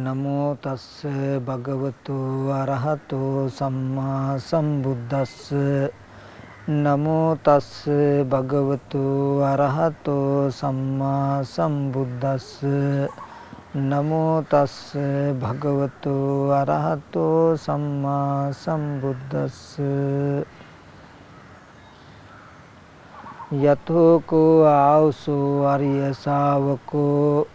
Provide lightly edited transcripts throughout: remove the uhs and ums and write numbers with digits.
නමෝ තස්ස භගවතු අරහතෝ සම්මා සම්බුද්දස්ස නමෝ තස්ස භගවතු අරහතෝ සම්මා සම්බුද්දස්ස නමෝ තස්ස භගවතු අරහතෝ සම්මා සම්බුද්දස්ස යතෝ කෝ ආවසෝ අරිය ශාවකෝ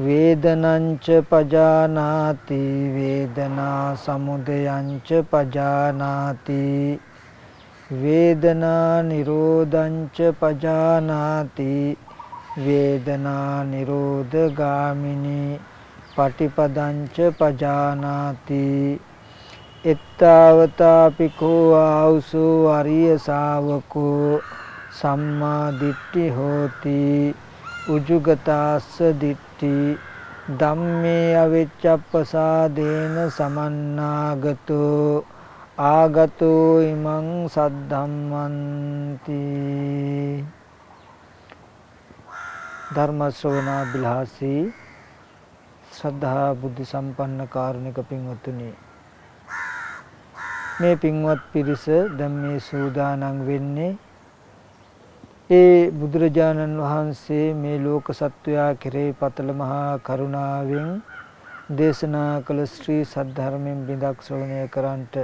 වේදනංච පජානාති වේදනා සමුදයංච පජානාති වේදනා නිරෝධංච පජානාති වේදනා නිරෝධගාමිනී පටිපදංච පජානාති එත්තාවතාපිකෝ ආවුසෝ අරිය ශාවකෝ සම්මා දිට්ඨි හෝති උජුගතාස්ස දිට්ඨි ධම්මේ අවිච්ඡප්පසාදේන සමන්නාගතෝ ආගතෝ ඉමං සද්ධම්මන්ති ධර්ම ශ්‍රවණා බිලාසී ශ්‍රද්ධා බුද්ධ සම්පන්න කාරුණික පින්වත්නි, මේ පින්වත් පිරිස දැන් මේ සූදානම් වෙන්නේ ඒ බුදුරජාණන් වහන්සේ මේ ලෝක සත්වයා කෙරෙහි පතල මහා කරුණාවෙන් දේශනා කළ ශ්‍රී සද්ධර්මයෙන් බිඳක් ශ්‍රවණය කරන්ට.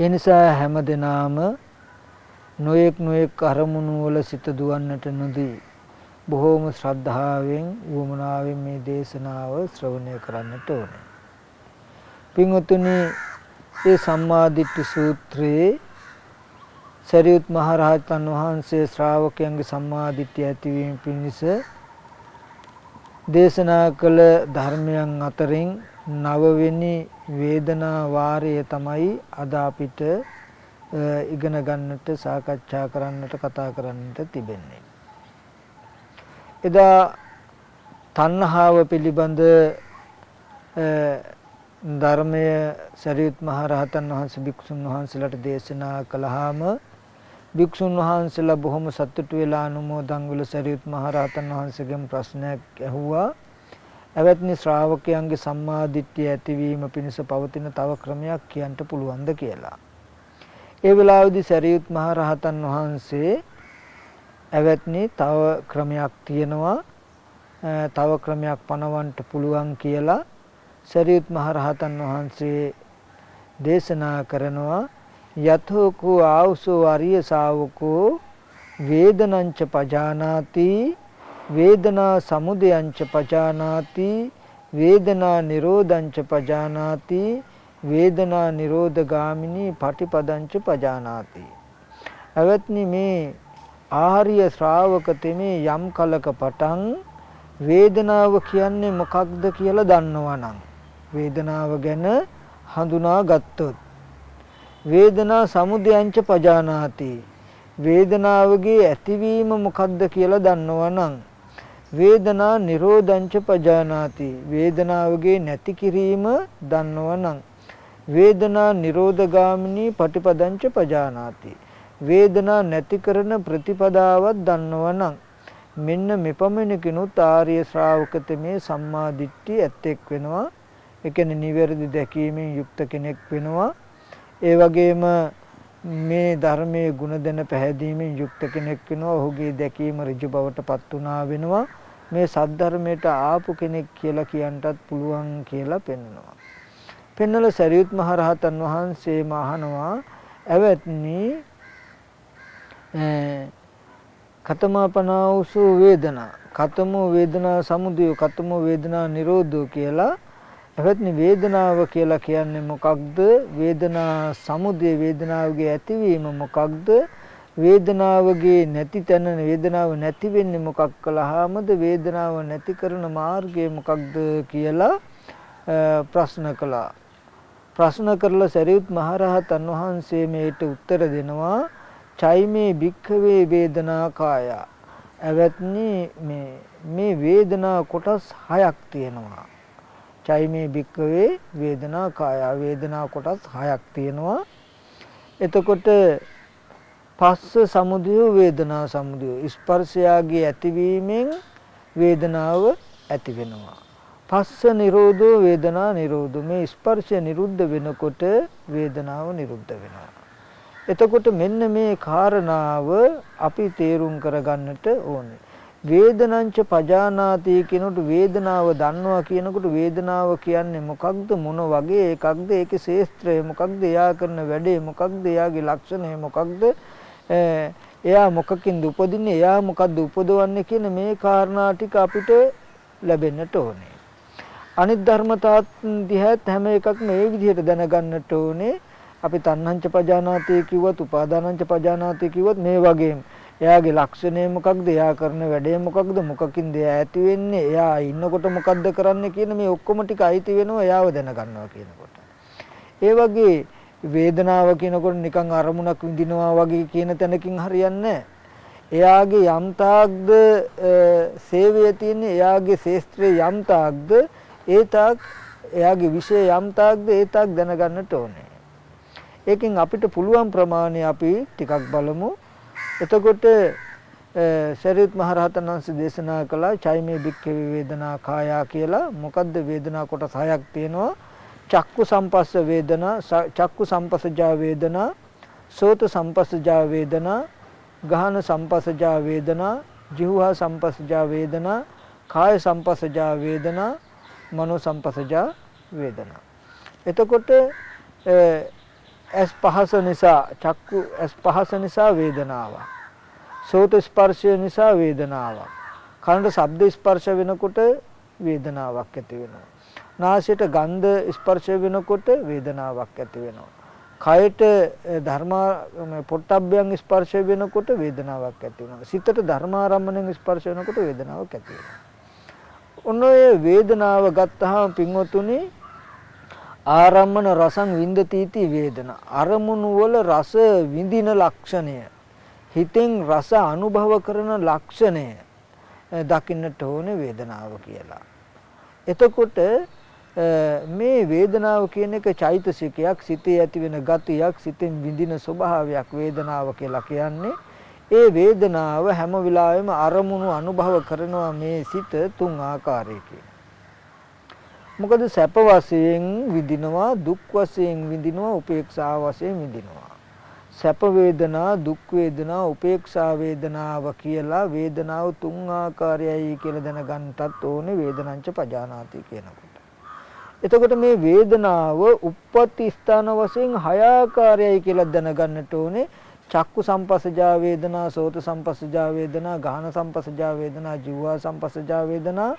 ඒ නිසා හැම දිනාම නොයෙක් අරමුණු වල සිත දුවන්නට නොදී බොහෝම ශ්‍රද්ධාවෙන් වුමනාවෙන් මේ දේශනාව ශ්‍රවණය කරන්නට ඕනේ. පින්වතුනි, මේ සම්මා දිට්ඨි සූත්‍රයේ සරියුත් මහ රහතන් වහන්සේ ශ්‍රාවකයන්ගේ සම්මා දිට්ඨිය ඇතිවීම පිණිස දේශනා කළ ධර්මයන් අතරින් 9 වෙනි වේදනා වාරය තමයි අද අපිට ඉගෙන ගන්නට, සාකච්ඡා කරන්නට, කතා කරන්නට තිබෙන්නේ. එදා තණ්හාව පිළිබඳ ධර්මය සරියුත් මහ රහතන් වහන්සේ භික්ෂුන් වහන්සේලාට දේශනා කළාම භික්ෂුන් වහන්සේලා බොහොම සතුටු වෙලා අනුමෝදන් වල සරියුත් මහ රහතන් වහන්සේගෙන් ප්‍රශ්නයක් ඇහුවා. එවත්නි ශ්‍රාවකයන්ගේ සම්මා දිට්ඨිය ඇතිවීම පිණිස පවතින තව ක්‍රමයක් කියන්න පුළුවන්ද කියලා. ඒ වෙලාවේදී සරියුත් මහ රහතන් වහන්සේ එවත්නි තව ක්‍රමයක් තියෙනවා, තව ක්‍රමයක් පනවන්න පුළුවන් කියලා සරියුත් මහ රහතන් වහන්සේ දේශනා කරනවා. යතෝකෝ ආවසෝ අරිය ශාවකෝ වේදනංච පජානාති වේදනා සමුදයංච පජානාති වේදනා නිරෝධංච පජානාති වේදනා නිරෝධගාමිනී පටිපදංච පජානාති. අවත්නි මේ ආර්ය ශ්‍රාවක තෙමේ යම් කලක පටන් වේදනාව කියන්නේ මොකක්ද කියලා දන්නවනම්, වේදනාව ගැන හඳුනා ගත්තොත්, වේදනා සමුදයංච පජානාති වේදනාවගේ ඇතිවීම මොකක්ද කියලා දන්නවනම්, වේදනා නිරෝධංච පජානාති වේදනාවගේ නැති කිරීම දන්නවනම්, වේදනා නිරෝධගාමිනී පටිපදංච පජානාති වේදනා නැති කරන ප්‍රතිපදාවක් දන්නවනම්, මෙන්න මෙපමණකිනුත් ආර්ය ශ්‍රාවකතමේ සම්මා දිට්ඨිය ඇත්තෙක් වෙනවා. ඒ කියන්නේ නිවැරදි දැකීමෙන් යුක්ත කෙනෙක් වෙනවා. ඒ වගේම මේ ධර්මයේ ගුණ දෙන පැහැදීමෙන් යුක්ත කෙනෙක් වෙනවා. ඔහුගේ දැකීම ඍජු බවට පත් වුණා වෙනවා. මේ සද්ධර්මයට ආපු කෙනෙක් කියලා කියන්නටත් පුළුවන් කියලා පෙන්වනවා. පෙන්වල සරියුත් මහ රහතන් වහන්සේ මහනවා, එවත්නි කතමාපනාවසු වේදනා කතමෝ වේදනා සමුදය කතමෝ වේදනා නිරෝධෝ කියලා. එවත්නි වේදනාව කියලා කියන්නේ මොකක්ද? වේදනා සමුදය වේදනාවගේ ඇතිවීම මොකක්ද? වේදනාවගේ නැති තැන වේදනාව නැති වෙන්නේ මොකක් කළාමද? වේදනාව නැති කරන මාර්ගය මොකක්ද කියලා ප්‍රශ්න කළා. ප්‍රශ්න කරලා සරියුත් මහ රහතන් වහන්සේ මේට උත්තර දෙනවා. චෛමේ භික්ඛවේ වේදනා කාය. එවත්නි මේ වේදනා කොටස් 6ක් තියෙනවා. චෛමේ භික්ඛවේ වේදනා කාය. වේදනා කොටස් 6ක් තියෙනවා. එතකොට පස්ස සමුදය වේදනා සමුදය ස්පර්ශයගේ ඇතිවීමෙන් වේදනාව ඇති වෙනවා. පස්ස නිරෝධෝ වේදනා නිරෝධෝ මේ ස්පර්ශය නිරුද්ධ වෙනකොට වේදනාව නිරුද්ධ වෙනවා. එතකොට මෙන්න මේ කාරණාව අපි තේරුම් කරගන්නට ඕනේ. වේදනංච පජානාති කියනකොට වේදනාව දන්නවා කියනකොට වේදනාව කියන්නේ මොකක්ද මොන වගේ එකක්ද ඒකේ ශේස්ත්‍රය මොකක්ද එයා කරන වැඩේ මොකක්ද එයාගේ ලක්ෂණය මොකක්ද එයා මොකකින්ද උපදින්නේ එයා මොකද්ද උපදවන්නේ කියන මේ කාරණා ටික අපිට ලැබෙන්නට ඕනේ. අනිත් ධර්මතාත් දිහත් හැම එකක්ම මේ විදිහට දැනගන්නට ඕනේ. අපි තණ්හංච පජානාති කිව්වත් උපාදානංච පජානාති කිව්වත් මේ වගේම එයාගේ ලක්ෂණය මොකක්ද එයා කරන වැඩේ මොකක්ද මොකකින්ද එයා ඇති වෙන්නේ එයා ඉන්නකොට මොකද්ද කරන්නේ කියන මේ ඔක්කොම ටික අයිති වෙනවා එයාව දැනගන්නවා කියනකොට. ඒ වගේ වේදනාව කියනකොට නිකන් අරමුණක් විඳිනවා වගේ කියන තැනකින් හරියන්නේ නැහැ. එයාගේ යම් තාක්ද සේවය තියෙන්නේ එයාගේ ශේස්ත්‍රයේ යම් තාක්ද ඒ තාක් එයාගේ විෂය යම් තාක්ද ඒ තාක් දැනගන්නට ඕනේ. ඒකෙන් අපිට පුළුවන් ප්‍රමාණය අපි ටිකක් බලමු. එතකොට සරියුත් මහ රහතන් වහන්සේ දේශනා කළා චෛමේ භික්ඛවේ වේදනා කායා කියලා. මොකද්ද වේදනා කොටස් හයක් තියෙනවා. චක්කු සම්පස්ස වේදනා, චක්කු සම්පස්සජා වේදනා, සෝත සම්පස්සජා වේදනා, ගහන සම්පස්සජා වේදනා, ජීවහා සම්පස්සජා වේදනා, කාය සම්පස්සජා වේදනා, මනෝ සම්පස්සජා වේදනා. එතකොට ඇස් පහස නිසා චක්කු ඇස් පහස නිසා වේදනාවක්. සෝත ස්පර්ශය නිසා වේදනාවක්. කනට ශබ්ද ස්පර්ශ වෙනකොට වේදනාවක් ඇති වෙනවා. නාසයට ගන්ධ ස්පර්ශ වෙනකොට වේදනාවක් ඇති වෙනවා. කයට පොට්ටබ්බයන් ස්පර්ශ වෙනකොට වේදනාවක් ඇති වෙනවා. සිතට ධර්මාරම්මණයෙන් ස්පර්ශ වෙනකොට වේදනාවක් ඇති වෙනවා. ඔන්න ඔය වේදනාව ගත්තාම පින්වතුනි ආරම්මන රසං වින්දතිති වේදනා අරමුණු වල රස විඳින ලක්ෂණය හිතෙන් රස අනුභව කරන ලක්ෂණය දකින්නට ඕනේ වේදනාව කියලා. එතකොට මේ වේදනාව කියන එක චෛතසිකයක් සිතේ ඇති වෙන ගතියක් සිතෙන් විඳින ස්වභාවයක් වේදනාව කියලා කියන්නේ. ඒ වේදනාව හැම වෙලාවෙම අරමුණු අනුභව කරනවා මේ සිත තුන් ආකාරයකින්. මොකද සැප වශයෙන් විඳිනවා දුක් වශයෙන් විඳිනවා උපේක්ෂා වශයෙන් විඳිනවා. සැප වේදනා දුක් වේදනා උපේක්ෂා වේදනාව කියලා වේදනාව තුන් ආකාරයයි කියලා දැනගන්නටත් ඕනේ වේදනංච පජානාති කියනකොට. එතකොට මේ වේදනාව උප්පත්ති ස්ථාන වශයෙන් හය ආකාරයයි කියලා දැනගන්නට ඕනේ. චක්කු සම්පස්සජා වේදනා, සෝත සම්පස්සජා වේදනා, ගාහන සම්පස්සජා වේදනා, ජීවහා සම්පස්සජා වේදනා,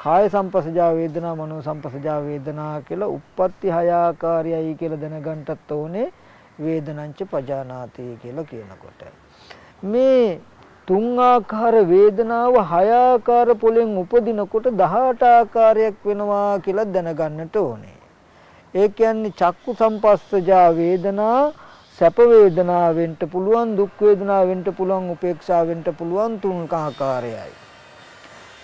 කාය සම්පස්සජා වේදනා, මනෝ සම්පස්සජා වේදනා කියලා උප්පත්ති හය ආකාරයයි කියලා දැනගන්නටත් ඕනේ වේදනංච පජානාති කියලා කියනකොට. මේ තුන් ආකාර වේදනාව හය ආකාර පොලෙන් උපදිනකොට 18 ආකාරයක් වෙනවා කියලා දැනගන්නට ඕනේ. ඒ කියන්නේ චක්කු සම්පස්සජා වේදනා සැප වේදනා වෙන්න පුළුවන්, දුක් වේදනා වෙන්න පුළුවන්, උපේක්ෂා වෙන්න පුළුවන් තුන් ආකාරයයි.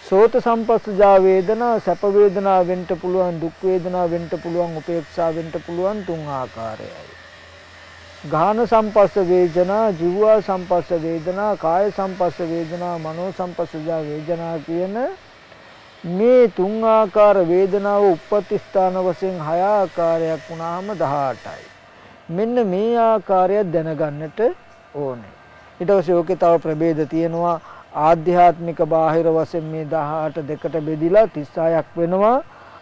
සෝත සම්පස්සජා වේදනා සැප වේදනා වෙන්න පුළුවන්, දුක් වේදනා වෙන්න පුළුවන්, උපේක්ෂා වෙන්න පුළුවන් තුන් ආකාරයයි. ගාහන සම්පස්ස වේදනා, ජීවහා සම්පස්ස වේදනා, කාය සම්පස්ස වේදනා, මනෝ සම්පස්සජා වේදනා කියන මේ තුන් ආකාර වේදනාව උප්පත්ති ස්ථාන වශයෙන් හය ආකාරයක් වුණාම 18යි. මෙන්න මේ ආකාරය දැනගන්නට ඕනේ. ඊට පස්සේ ඕකේ තව ප්‍රභේද තියෙනවා. ආධ්‍යාත්මික බාහිර වශයෙන් මේ 18 දෙකට බෙදිලා 36ක් වෙනවා.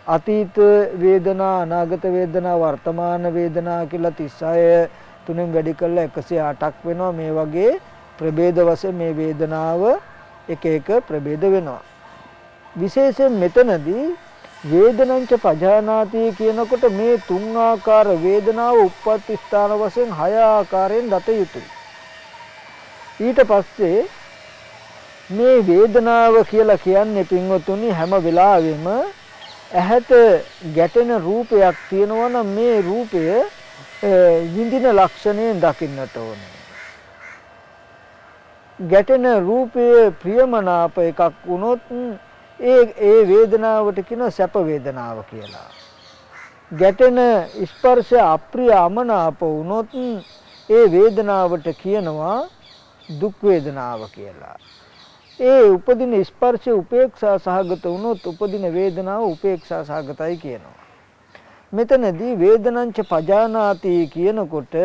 අතීත වේදනා, අනාගත වේදනා, වර්තමාන වේදනා කියලා 36 තුනෙන් වැඩි කළා 108ක් වෙනවා. මේ වගේ ප්‍රභේද වශයෙන් මේ වේදනාව එක එක ප්‍රභේද වෙනවා. විශේෂයෙන් මෙතනදී වේදනංච පජානාති කියනකොට මේ තුන් ආකාර වේදනාව උප්පත්ති ස්ථාන වශයෙන් හය ආකාරයෙන් දත යුතුයි. ඊට පස්සේ මේ වේදනාව කියලා කියන්නේ පින්වතුනි හැම වෙලාවෙම ඇහැට ගැටෙන රූපයක් තියෙනවා නම් මේ රූපය විඳින ලක්ෂණයෙන් දකින්නට ඕනේ. ගැටෙන රූපය ප්‍රියමනාප එකක් වුණොත් ඒ වේදනාවට කියන සැප වේදනාව කියලා. ගැටෙන ස්පර්ශ අප්‍රිය අමනාප වුණොත් ඒ වේදනාවට කියනවා දුක් වේදනාව කියලා. ඒ උපදින ස්පර්ශය උපේක්ෂා සහගත වුණොත් උපදින වේදනාව උපේක්ෂා සහගතයි කියනවා. මෙතනදී වේදනංච පජානාති කියනකොට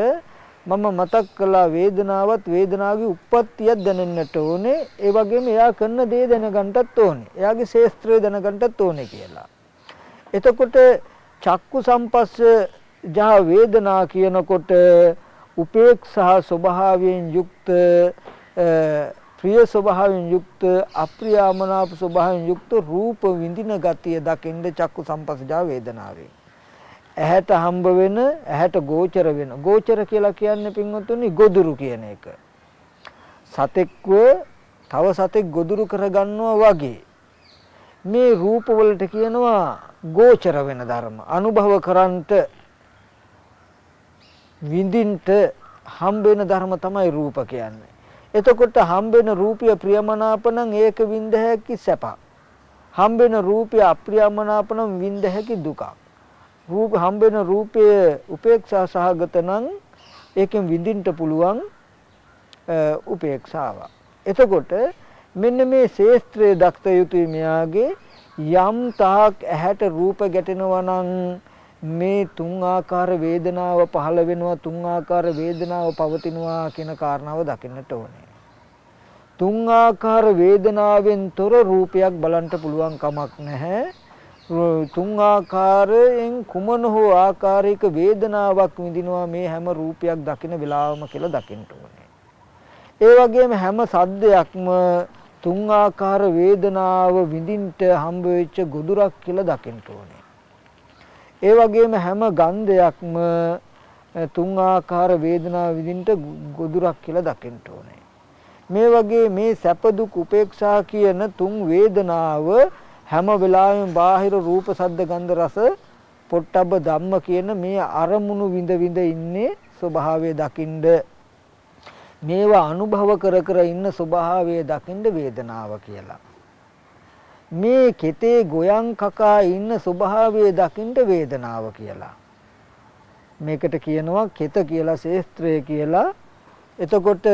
මම මතක් කළා වේදනාවත් වේදනාවේ උප්පත්තියක් දැනෙන්නට ඕනේ. ඒ වගේම එයා කරන දේ දැනගන්නත් ඕනේ. එයාගේ ශේස්ත්‍රය දැනගන්නත් ඕනේ කියලා. එතකොට චක්කු සම්පස්ස ජා වේදනා කියනකොට උපේක්ෂා ස්වභාවයෙන් යුක්ත ප්‍රිය ස්වභාවයෙන් යුක්ත අප්‍රියමනාප ස්වභාවයෙන් යුක්ත රූප විඳින ගතිය දකින්න චක්කු සම්පස්සජා වේදනාවේ ඇහැට හම්බ වෙන ඇහැට ගෝචර වෙන ගෝචර කියලා කියන්නේ පින්වතුනි ගොදුරු කියන එක සතෙක්ව තව සතෙක් ගොදුරු කරගන්නවා වගේ මේ රූප වලට කියනවා ගෝචර වෙන ධර්ම අනුභව කරන්ට විඳින්ට හම්බ වෙන ධර්ම තමයි රූප කියන්නේ. එතකොට හම්බ වෙන රූපය ප්‍රියමනාප නම් ඒක විඳ හැකි සැප. හම්බ වෙන රූපය අප්‍රියමනාප නම් විඳ හැකි දුක. රූප හම්බ වෙන රූපය උපේක්ෂා සහගත නම් ඒකෙන් විඳින්න පුළුවන් උපේක්ෂාව. එතකොට මෙන්න මේ ශේස්ත්‍රයේ දක්ත යුතුයි මෙයාගේ යම් තාක් ඇහැට රූප ගැටෙනවා නම් මේ තුන් ආකාර වේදනාව පහළ වෙනවා තුන් ආකාර වේදනාව පවතිනවා කියන කාරණාව දකින්නට ඕනේ. තුන් ආකාර වේදනාවෙන් තොර රූපයක් බලන්න පුළුවන් කමක් නැහැ. තුන් ආකාරයෙන් කුමන හෝ ආකාරයක වේදනාවක් විඳිනවා මේ හැම රූපයක් දකින වෙලාවම කියලා දකින්න ඕනේ. ඒ වගේම හැම සද්දයක්ම තුන් ආකාර වේදනාව විඳින්නට හම්බ වෙච්ච ගොදුරක් කියලා දකින්න ඕනේ. ඒ වගේම හැම ගන්ධයක්ම තුන් ආකාර වේදනාව විඳින්නට ගොදුරක් කියලා දකින්න ඕනේ. මේ වගේ මේ සැප දුක් උපේක්ෂා කියන තුන් වේදනාව හැම වෙලාවෙම බාහිර රූප සද්ද ගන්ධ රස පොට්ටබ්බ ධම්ම කියන මේ අරමුණු විඳ විඳ ඉන්නේ ස්වභාවය දකින්ද මේවා අනුභව කර කර ඉන්න ස්වභාවය දකින්ද වේදනාව කියලා. මේ කෙතේ ගොයන් කකා ඉන්න ස්වභාවය දකින්න වේදනාව කියලා. මේකට කියනවා කෙත කියලා ශේස්ත්‍රය කියලා. එතකොට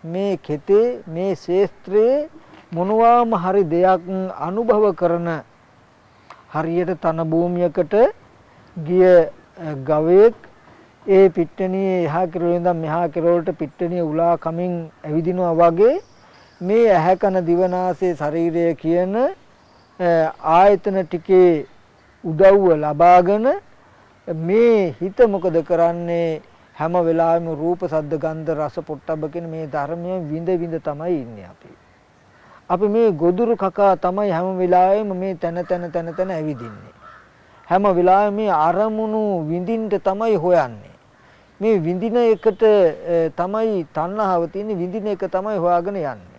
මේ කෙතේ මේ ශේස්ත්‍රයේ මොනවාම හරි දෙයක් අනුභව කරන හරියට තන භූමියකට ගිය ගවයෙක් ඒ පිට්ටනියේ එහා කෙරවල ඉඳන් මෙහා කෙරවලට පිට්ටනිය උලා කමින් ඇවිදිනවා වගේ මේ ඇහැ කන දිවනාසය ශරීරය කියන ආයතන ටිකේ උදව්ව ලබාගෙන මේ හිත මොකද කරන්නේ හැම වෙලාවෙම රූප සද්ද ගන්ධ රස පොට්ටබ්බ කියන මේ ධර්මයන් විඳ විඳ තමයි ඉන්නේ අපි මේ ගොදුරු කකා තමයි හැම වෙලාවෙම මේ තන ඇවිදින්නේ හැම වෙලාවෙම මේ අරමුණු විඳින්න තමයි හොයන්නේ මේ විඳින එකට තමයි තණ්හාව තියෙන්නේ විඳින එක තමයි හොයාගෙන යන්නේ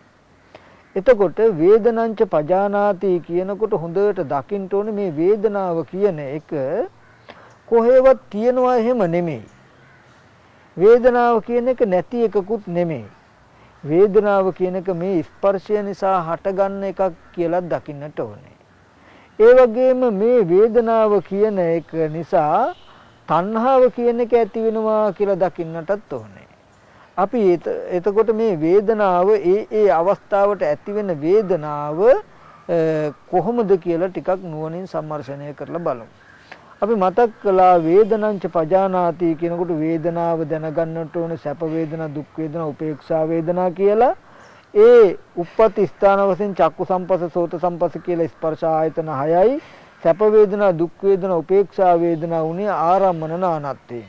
එතකොට වේදනංච පජානාති කියනකොට හොඳට දකින්න ඕනේ මේ වේදනාව කියන එක කොහෙවත් තියනවා එහෙම නෙමෙයි. වේදනාව කියන එක නැති එකකුත් නෙමෙයි. වේදනාව කියන එක මේ ස්පර්ශය නිසා හටගන්න එකක් කියලා දකින්නට ඕනේ. ඒ වගේම මේ වේදනාව කියන එක නිසා තණ්හාව කියන එක ඇති වෙනවා කියලා දකින්නටත් ඕනේ. අපි එතකොට මේ වේදනාව ඒ අවස්ථාවට ඇති වෙන වේදනාව කොහොමද කියලා ටිකක් නුවණින් සම්මර්ෂණය කරලා බලමු. අපි මතක් කළා වේදනංච පජානාති කියනකොට වේදනාව දැනගන්නට ඕනේ සැප වේදනා දුක් වේදනා උපේක්ෂා වේදනා කියලා. ඒ උප්පත්ති ස්ථාන වශයෙන් චක්කු සම්පස්ස සෝත සම්පස්ස කියලා ස්පර්ශ ආයතන 6යි. සැප වේදනා දුක් වේදනා උපේක්ෂා වේදනා උනේ ආරම්මන නානත්තේ.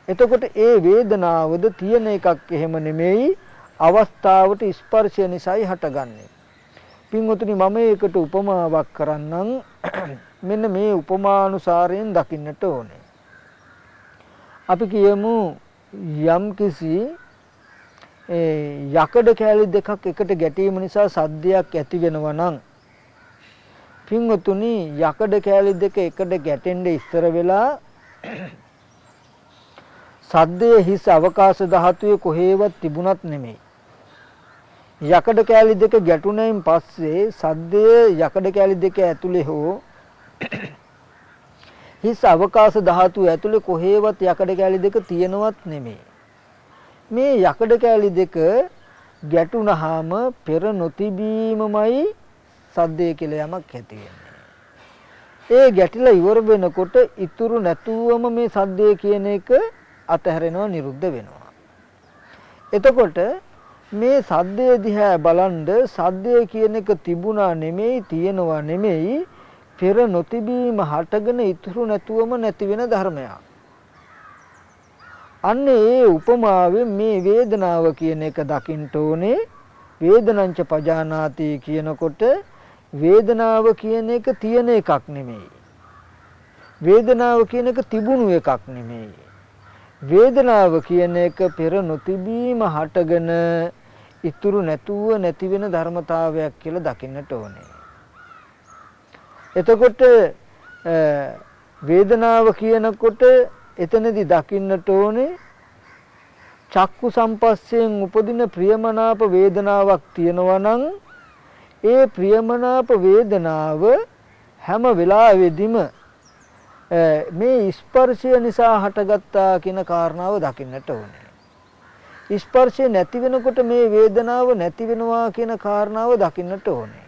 එතකොට ඒ වේදනාවද තියෙන එකක් එහෙම නෙමෙයි අවස්ථාවට ස්පර්ශය නිසායි හටගන්නේ. පින්වතුනි මම ඒකට උපමාවක් කරන්නම් මෙන්න මේ උපමානුසාරයෙන් දකින්නට ඕනේ. අපි කියමු යම්කිසි යකඩ කැලි දෙකක් එකට ගැටීම නිසා සද්දයක් ඇති වෙනවා නම් පින්වතුනි යකඩ කැලි දෙක එකට ගැටෙන්න ඉස්සර වෙලා සද්දයේ හිස් අවකාශ ධාතුවේ කොහෙවත් තිබුණත් නෙමෙයි. යකඩ කැලි දෙක ගැටුණයින් පස්සේ සද්දයේ යකඩ කැලි දෙක ඇතුලේ හෝ හිස් අවකාශ ධාතුව ඇතුලේ කොහෙවත් යකඩ කැලි දෙක තියෙනවත් නෙමෙයි. මේ යකඩ කෑලි දෙක ගැටුණාම පෙර නොතිබීමමයි සද්දය කියලා යමක් ඇති වෙන්නේ. ඒ ගැටිලා ඉවර වෙනකොට ඉතුරු නැතුවම මේ සද්දය කියන එක අතහැරෙනවා, නිරුද්ධ වෙනවා. එතකොට මේ සද්දය දිහා බලන්ද සද්දය කියන එක තිබුණා නෙමෙයි, තියෙනවා නෙමෙයි, පෙර නොතිබීම හටගෙන ඉතුරු නැතුවම නැති වෙන ධර්මයක්. අන්න ඒ උපමාවෙන් මේ වේදනාව කියන එක දකින්න ඕනේ. වේදනංච පජානාති කියනකොට වේදනාව කියන එක තියෙන එකක් නෙමෙයි. වේදනාව කියන එක තිබුණු එකක් නෙමෙයි. වේදනාව කියන එක පෙර නොතිබීම හටගෙන ඉතුරු නැතුව නැති වෙන ධර්මතාවයක් කියලා දකින්නට ඕනේ. එතකොට වේදනාව කියනකොට එතනදී දකින්නට ඕනේ චක්කු සම්පස්සයෙන් උපදින ප්‍රියමනාප වේදනාවක් තියෙනවා නම් ඒ ප්‍රියමනාප වේදනාව හැම වෙලාවෙදිම මේ ස්පර්ශය නිසා හටගත්තා කියන කාරණාව දකින්නට ඕනේ. ස්පර්ශය නැති වෙනකොට මේ වේදනාව නැති වෙනවා කියන කාරණාව දකින්නට ඕනේ.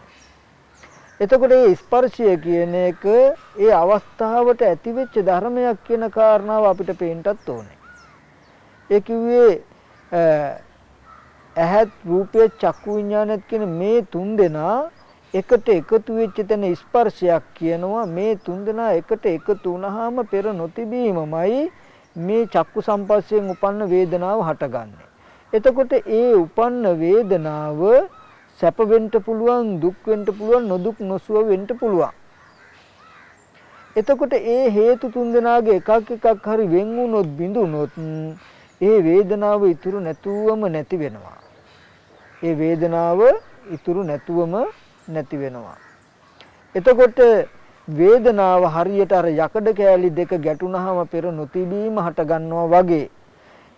එතකොට මේ ස්පර්ශය කියන එක ඒ අවස්ථාවට ඇතිවෙච්ච ධර්මයක් කියන කාරණාව අපිට පේන්නත් ඕනේ. ඒ කිව්වේ ඇහත් රූපය චක්කු විඥානයත් කියන මේ තුන් දෙනා එකට එකතු වෙච්ච තැන ස්පර්ශයක් කියනවා. මේ තුන් දෙනා එකට එකතු වුණාම පෙර නොතිබීමමයි මේ චක්කු සම්පස්සයෙන් උපන්න වේදනාව හටගන්නේ. එතකොට ඒ උපන්න වේදනාව සැප වෙන්න පුළුවන්, දුක් වෙන්න පුළුවන්, නොදුක් නොසුව වෙන්න පුළුවන්. එතකොට ඒ හේතු තුන් දෙනාගේ එකක් හරි වෙන් වුණොත්, බිඳුනොත් ඒ වේදනාව ඉතුරු නැතුවම නැති වෙනවා. ඒ වේදනාව ඉතුරු නැතුවම නැති වෙනවා. එතකොට වේදනාව හරියට අර යකඩ කෑලි දෙක ගැටුණාම පෙර නොතිබීම හට ගන්නවා වගේ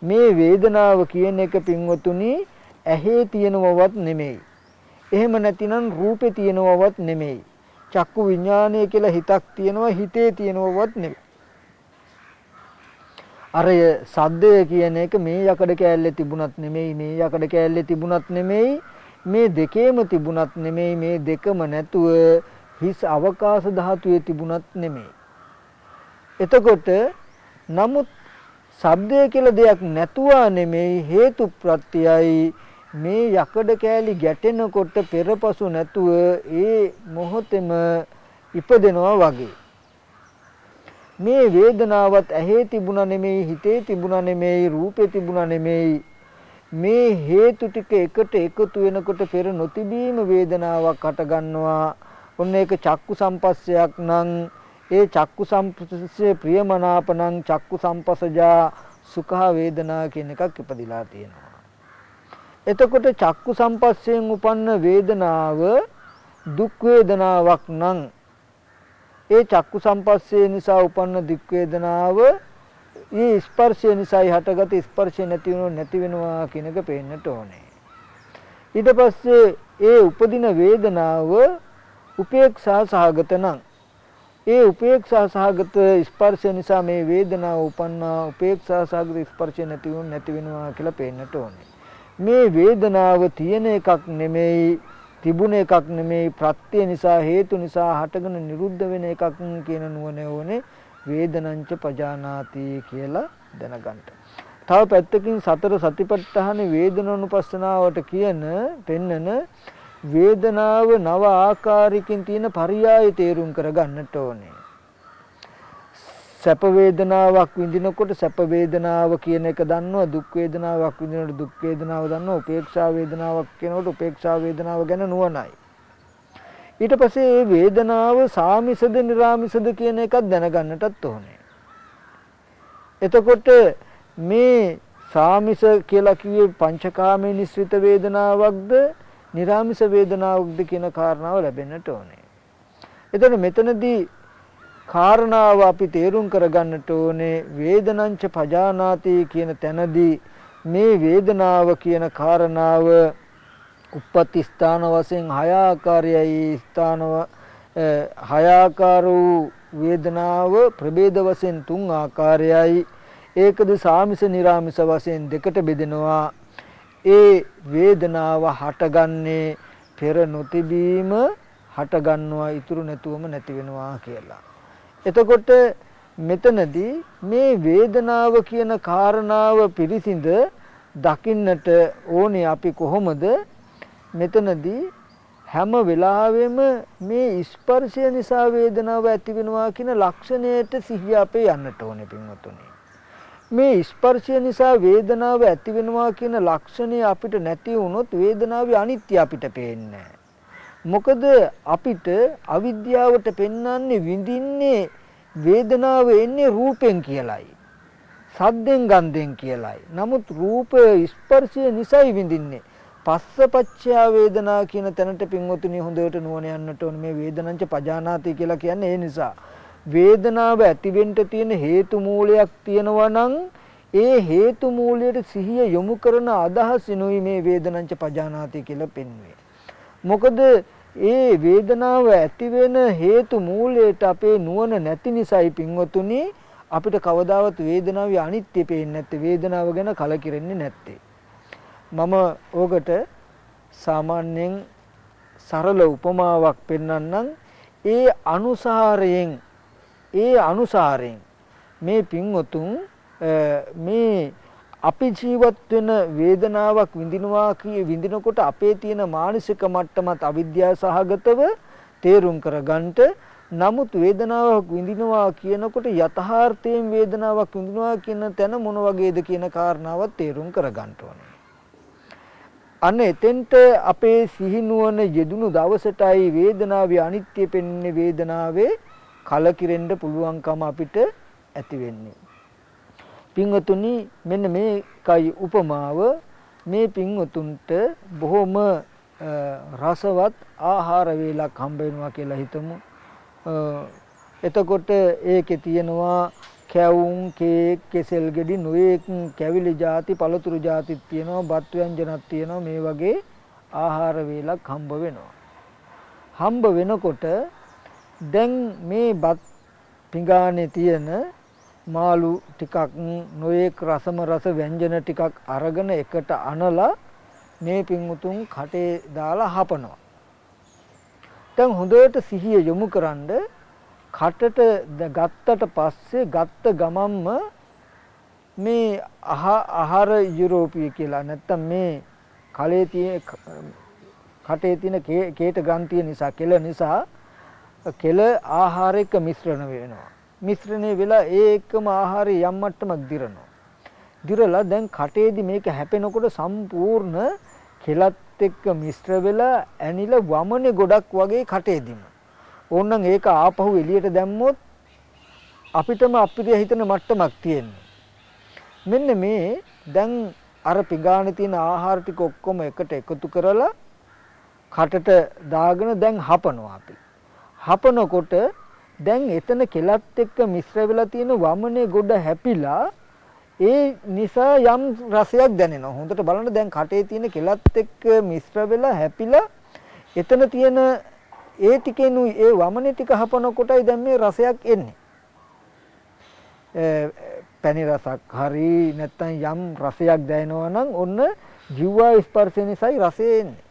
මේ වේදනාව කියන එක පින්වතුනි ඇහි තියෙනවවත් නෙමෙයි. එහෙම නැතිනම් රූපේ තියෙනවවත් නෙමෙයි. චක්කු විඥානය කියලා හිතක් තියෙනවා, හිතේ තියෙනවවත් නෙමෙයි. අර සද්දය කියන එක මේ යකඩ කෑල්ලේ තිබුණත් නෙමෙයි, මේ යකඩ කෑල්ලේ තිබුණත් නෙමෙයි, මේ දෙකේම තිබුණත් නෙමෙයි, මේ දෙකම නැතුව හිස් අවකාශ ධාතුවේ තිබුණත් නෙමෙයි. එතකොට නමුත් ශබ්දය කියලා දෙයක් නැතුවා නෙමෙයි, හේතු ප්‍රත්‍යයයි මේ යකඩ කෑලි ගැටෙනකොට පෙරපසු නැතුව ඒ මොහොතේම ඉපදෙනවා වගේ. මේ වේදනාවත් ඇහි තිබුණා නෙමෙයි, හිතේ තිබුණා නෙමෙයි, රූපේ තිබුණා නෙමෙයි, මේ හේතු ටික එකට එකතු වෙනකොට පෙර නොතිබීම වේදනාවක් හට ගන්නවා. ඔන්න ඒක චක්කු සම්පස්සයක් නම් ඒ චක්කු සම්පස්සේ ප්‍රියමනාප නම් චක්කු සම්පස්සජා සුඛ වේදනා කියන එකක් ඉපදිලා තියෙනවා. එතකොට චක්කු සම්පස්සයෙන් උපන්න වේදනාව දුක් වේදනාවක් නම් ඒ චක්කු සම්පස්සේ නිසා උපන්න දුක් වේදනාව ඒ ස්පර්ශය නිසායි හටගත් ස්පර්ශය නැති වෙනවා කියන එක පේන්නට ඕනේ. ඊට පස්සේ ඒ උපදින වේදනාව උපේක්ෂා සහගත නම් ඒ උපේක්ෂා සහගත ස්පර්ශය නිසා මේ වේදනාව උපන්නා, උපේක්ෂා සහගත ස්පර්ශය නැති වෙනවා කියලා පේන්නට ඕනේ. මේ වේදනාව තියෙන එකක් නෙමෙයි, තිබුණ එකක් නෙමෙයි, ප්‍රත්‍ය නිසා, හේතු නිසා හටගෙන නිරුද්ධ වෙන එකක් කියන නුවණ ඕනේ වේදනංච පජානාති කියලා දැනගන්න. තව පැත්තකින් සතර සතිපට්ඨාන වේදනානුපස්සනාවට පෙන්නන වේදනාව නව ආකාරයකින් තියෙන පරියාය තේරුම් කරගන්නට ඕනේ. සැප වේදනාවක් විඳිනකොට සැප වේදනාව කියන එක දන්නවා, දුක් වේදනාවක් විඳිනකොට දුක් වේදනාව දන්නවා, උපේක්ෂා වේදනාවක් කියනකොට උපේක්ෂා වේදනාව ගැන නුවණයි. ඊට පස්සේ මේ වේදනාව සාමිසද නිරාමිසද කියන එකක් දැනගන්නටත් ඕනේ. එතකොට මේ සාමිස කියලා කියේ පංචකාමයේ නිස්සිත වේදනාවක්ද නිරාමිස වේදනාවක්ද කියන කාරණාව ලැබෙන්නට ඕනේ. එතකොට මෙතනදී කාරණාව අපි තේරුම් කරගන්නට ඕනේ වේදනංච පජානාති කියන තැනදී මේ වේදනාව කියන කාරණාව උප්පත්ති ස්ථාන වශයෙන් හය ආකාරයයි, ස්ථානව හය ආකාර වූ වේදනාව ප්‍රභේද වශයෙන් තුන් ආකාරයයි. ඒකද සාමිස නිරාමිස වශයෙන් දෙකට බෙදෙනවා. ඒ වේදනාව හටගන්නේ පෙර නොතිබීම හටගන්නවා ඉතුරු නැතුවම නැති වෙනවා කියලා. එතකොට මෙතනදී මේ වේදනාව කියන කාරණාව පිරිසිඳ දකින්නට ඕනේ අපි කොහොමද? මෙතනදී හැම වෙලාවෙම මේ ස්පර්ශය නිසා වේදනාව ඇති වෙනවා කියන ලක්ෂණයට සිහිය අපේ යන්නට ඕනේ පින්වතුනි. මේ ස්පර්ශය නිසා වේදනාව ඇති වෙනවා කියන ලක්ෂණය අපිට නැති වුණොත් වේදනාවේ අනිත්‍ය අපිට පේන්නේ නැහැ. මොකද අපිට අවිද්‍යාවට පෙන්වන්නේ විඳින්නේ වේදනාව එන්නේ රූපෙන් කියලයි. සද්දෙන් ගන්ධෙන් කියලයි. නමුත් රූප ස්පර්ශය නිසායි විඳින්නේ. පස්සපච්චය වේදනා කියන තැනට පින්වතුනි හොඳට නුවණ යන්නට ඕනේ. මේ වේදනංච පජානාති කියලා කියන්නේ ඒ නිසා. වේදනාව ඇතිවෙන්න තියෙන හේතු මූලයක් තියෙනවා නම් ඒ හේතු මූලයට සිහිය යොමු කරන අදහසිනුයි මේ වේදනංච පජානාති කියලා පෙන්වන්නේ. මොකද ඒ වේදනාව ඇති වෙන හේතු මූලයට අපේ නුවණ නැති නිසායි පින්වතුනි අපිට කවදාවත් වේදනාවේ අනිත්‍ය පේන්නේ නැත්තේ. වේදනාව ගැන කලකිරෙන්නේ නැත්තේ. මම ඕකට සාමාන්‍යයෙන් සරල උපමාවක් පෙන්වන්නම්. ඒ අනුසාරයෙන් මේ පින්වතුන් මේ අපි ජීවත් වෙන වේදනාවක් විඳිනකොට අපේ තියෙන මානසික මට්ටමත් අවිද්‍යාව සහගතව තේරුම් කරගන්නට. නමුත් වේදනාවක් විඳිනවා කියනකොට යථාර්ථයෙන් වේදනාවක් විඳිනවා කියන තැන මොන වගේද කියන කාරණාවත් තේරුම් කරගන්න ඕනේ. අන්න එතෙන්ට අපේ සිහිනුවන යෙදුණු දවසටයි වේදනාවේ අනිත්‍ය පෙන්න්නේ වේදනාවේ කලකිරෙන්න පුළුවන්කම අපිට ඇති වෙන්නේ. පින්වතුනි මෙන්න මේකයි උපමාව. මේ පින්වතුන්ට බොහොම රසවත් ආහාර වේලක් හම්බ වෙනවා කියලා හිතමු. එතකොට ඒකේ තියෙනවා කැවුම්, කේක්, කෙසෙල් ගෙඩි, නොයෙක් කැවිලි ಜಾති, පළතුරු ಜಾතිත් තියෙනවා, බත් ව්‍යංජනත් තියෙනවා. මේ වගේ ආහාර වේලක් හම්බ වෙනවා. හම්බ වෙනකොට දැන් මේ බත් පිඟානේ තියෙන මාළු ටිකක්, නොයෙක් රසම රස ව්‍යංජන ටිකක් අරගෙන එකට අනලා මේ පින්වුතුන් කටේ දාලා හපනවා. දැන් හොඳට සිහිය යොමු කරන්ඩ කටට ගත්තට පස්සේ ගත්ත ගමම්ම මේ ආහාර යුරෝපීය කියලා නැත්තම් මේ කටේ තියෙන කේට ග්‍රන්ථිය නිසා කෙල ආහාර එක්ක මිශ්‍රණ වෙනවා. මිශ්‍රණය වෙලා ඒ එක්කම ආහාරය යම් මට්ටමක් දිරනවා. දිරලා දැන් කටේදී මේක හැපෙනකොට සම්පූර්ණ කෙලත් එක්ක මිශ්‍ර වෙලා ඇනිලා වමනේ ගොඩක් වගේ කටේදීම. ඕනනම් ඒක ආපහු එළියට දැම්මොත් අපිටම අපිරිය හිතන මට්ටමක් තියෙනවා. මෙන්න මේ දැන් අර පිඟානේ තියෙන ආහාර ටික ඔක්කොම එකට එකතු කරලා කටට දාගෙන දැන් හපනවා අපි. හපනකොට දැන් එතන කෙලත් එක්ක මිශ්‍ර වෙලා තියෙන වමනේ ගොඩ හැපිලා ඒ නිසා යම් රසයක් දැනෙනවා. හොඳට බලන්න දැන් කටේ තියෙන කෙලත් එක්ක මිශ්‍ර වෙලා හැපිලා එතන තියෙන ඒ ටිකෙනුයි ඒ වමනේ ටික හපනකොටයි දැන් මේ රසයක් එන්නේ. පැණි රසක් හරි නැත්නම් යම් රසයක් දැනෙනවා නම් ඔන්න ජීවා ස්පර්ශය නිසායි රසය එන්නේ.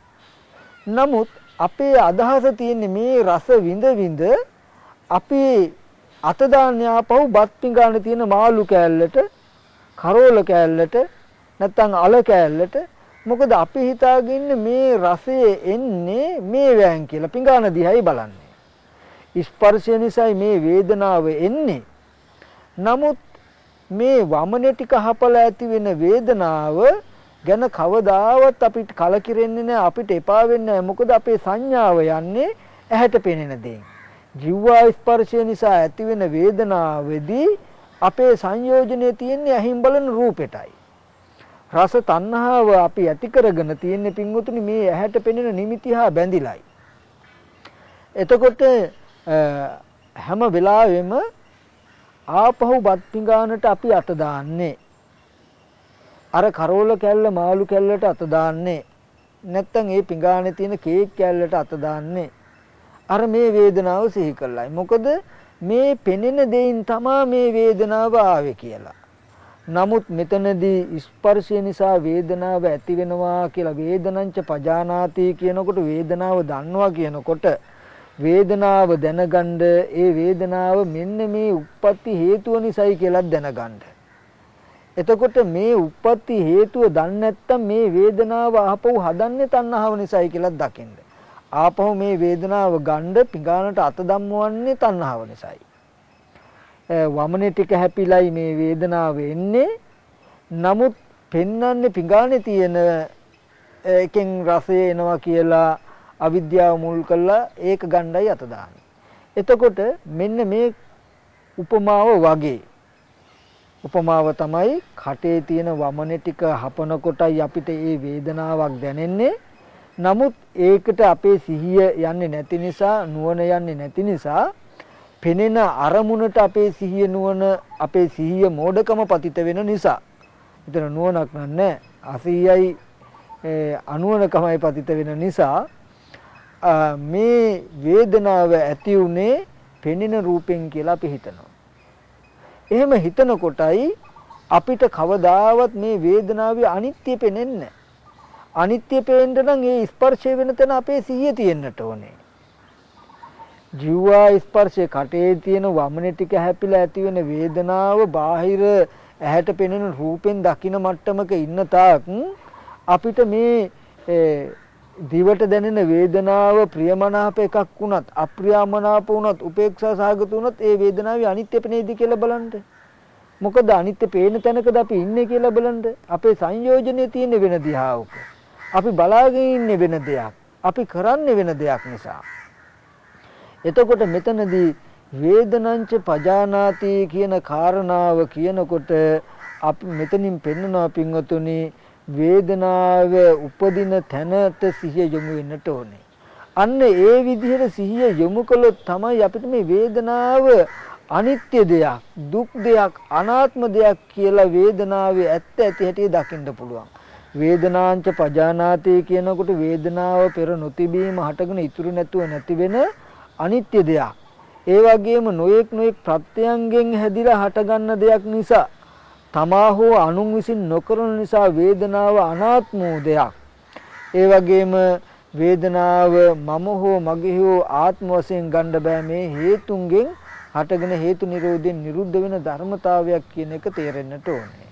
නමුත් අපේ අදහස තියෙන්නේ මේ රස විඳ අපි අත දාන්නේ ආපහු බත් පිඟානේ තියෙන මාළු කෑල්ලට, කරෝල කෑල්ලට, නැත්නම් අල කෑල්ලට. මොකද අපි හිතාගෙන මේ රසය එන්නේ මේ වෑන් කියලා පිඟාන දිහායි බලන්නේ. ස්පර්ශය නිසායි මේ වේදනාව එන්නේ. නමුත් මේ වමනේ ටික හපලා ඇති වෙන වේදනාව ගැන කවදාවත් අපිට කලකිරෙන්නේ නැහැ, අපිට එපා වෙන්නේ නැහැ. මොකද අපේ සංඥාව යන්නේ ඇහැට පෙනෙන දේ. ජීවා ස්පර්ශය නිසා ඇති වෙන වේදනාවේදී අපේ සංයෝජනයේ තියෙන්නේ ඇහින් බලන රූපෙටයි. රස තණ්හාව අපි ඇති කරගෙන තියෙන්නේ පින්වතුනි මේ ඇහැට පෙනෙන නිමිති හා බැඳිලායි. එතකොට හැම වෙලාවෙම ආපහු බත් පිඟානට අපි අත දාන්නේ. අර කරෝල කැල්ල මාළු කැල්ලට අත දාන්නේ. නැත්තම් ඒ පිඟානේ තියෙන කේක් කැල්ලට අත දාන්නේ. අර මේ වේදනාව සිහි කළායි. මොකද මේ පෙනෙන දෙයින් තමයි මේ වේදනාව ආවේ කියලා. නමුත් මෙතනදී ස්පර්ශය නිසා වේදනාව ඇති වෙනවා කියලා වේදනංච පජානාති කියනකොට වේදනාව දන්නවා කියනකොට වේදනාව දැනගන්න ඒ වේදනාව මෙන්න මේ උප්පත්ති හේතුව නිසායි කියලා දැනගන්න. එතකොට මේ උප්පත්ති හේතුව දන්නේ නැත්නම් මේ වේදනාව ආපහු හදන්නේ තණ්හාව නිසායි කියලා දකින්න. ආපහු මේ වේදනාව ගන්න පිඟානට අත දම්වන්නේ තණ්හාව නිසායි. වමනේ ටික හැපිලයි මේ වේදනාව එන්නේ. නමුත් පෙන්වන්නේ පිඟානේ තියෙන එකෙන් රසය එනවා කියලා අවිද්‍යාව මුල් කරලා ඒක ගණ්ඩයි අත දාන්නේ. එතකොට මෙන්න මේ උපමාව වගේ උපමාව තමයි කටේ තියෙන වමනේ ටික හපන කොටයි අපිට මේ වේදනාවක් දැනෙන්නේ. නමුත් ඒකට අපේ සිහිය යන්නේ නැති නිසා නුවණ යන්නේ නැති නිසා පෙනෙන අරමුණට අපේ සිහිය නුවණ අපේ සිහිය මෝඩකම පතිත වෙන නිසා එතන නුවණක් නැහැ. අසීයයි අනුවණකමයි පතිත වෙන නිසා මේ වේදනාව ඇති උනේ පෙනෙන රූපෙන් කියලා අපි හිතනවා. එහෙම හිතනකොටයි අපිට කවදාවත් මේ වේදනාවේ අනිත්‍ය පෙනෙන්නේ. අනිත්‍ය පේන්න නම් ඒ ස්පර්ශය වෙන තැන අපේ සිහිය තියෙන්නට ඕනේ. ජීවා ස්පර්ශයේ කටේ තියෙන වමනේ ටික හැපිලා ඇති වෙන වේදනාව බාහිර ඇහැට පෙනෙන රූපෙන් දකින මට්ටමක ඉන්න තාක් අපිට මේ දිවට දැනෙන වේදනාව ප්‍රියමනාප එකක් වුණත් අප්‍රියමනාප වුණත් උපේක්ෂා සහගත වුණත් ඒ වේදනාවේ අනිත්‍ය පෙනේද කියලා බලන්න. මොකද අනිත්‍ය පේන තැනකද අපි ඉන්නේ කියලා බලන්න. අපේ සංයෝජනයේ තියෙන වෙන දිහාවක. අපි බලාගෙන ඉන්නේ වෙන දෙයක්. අපි කරන්නේ වෙන දෙයක් නිසා. එතකොට මෙතනදී වේදනංච පජානාති කියන කාරණාව කියනකොට අපි මෙතනින් පෙන්වනවා පින්වතුනි වේදනාව උපදින තැනට සිහිය යොමු වෙන්නට ඕනේ. අන්න ඒ විදිහට සිහිය යොමු කළොත් තමයි අපිට මේ වේදනාව අනිත්‍ය දෙයක්, දුක් දෙයක්, අනාත්ම දෙයක් කියලා වේදනාවේ ඇත්ත ඇති හැටි දකින්න පුළුවන්. වේදනාංච පජානාති කියනකොට වේදනාව පෙර නොතිබීම හටගෙන ඉතුරු නැතුව නැති වෙන අනිත්‍ය දෙයක්. ඒ වගේම නොයෙක් ප්‍රත්‍යයන්ගෙන් හැදිලා හටගන්න දෙයක් නිසා තමා හෝ අනුන් විසින් නොකරන නිසා වේදනාව අනාත්ම වූ දෙයක්. ඒ වගේම වේදනාව මම හෝ මගේ හෝ ආත්ම වශයෙන් ගන්න බෑ මේ හේතුන්ගෙන් හටගෙන හේතු නිරෝධයෙන් නිරුද්ධ වෙන ධර්මතාවයක් කියන එක තේරෙන්නට ඕනේ.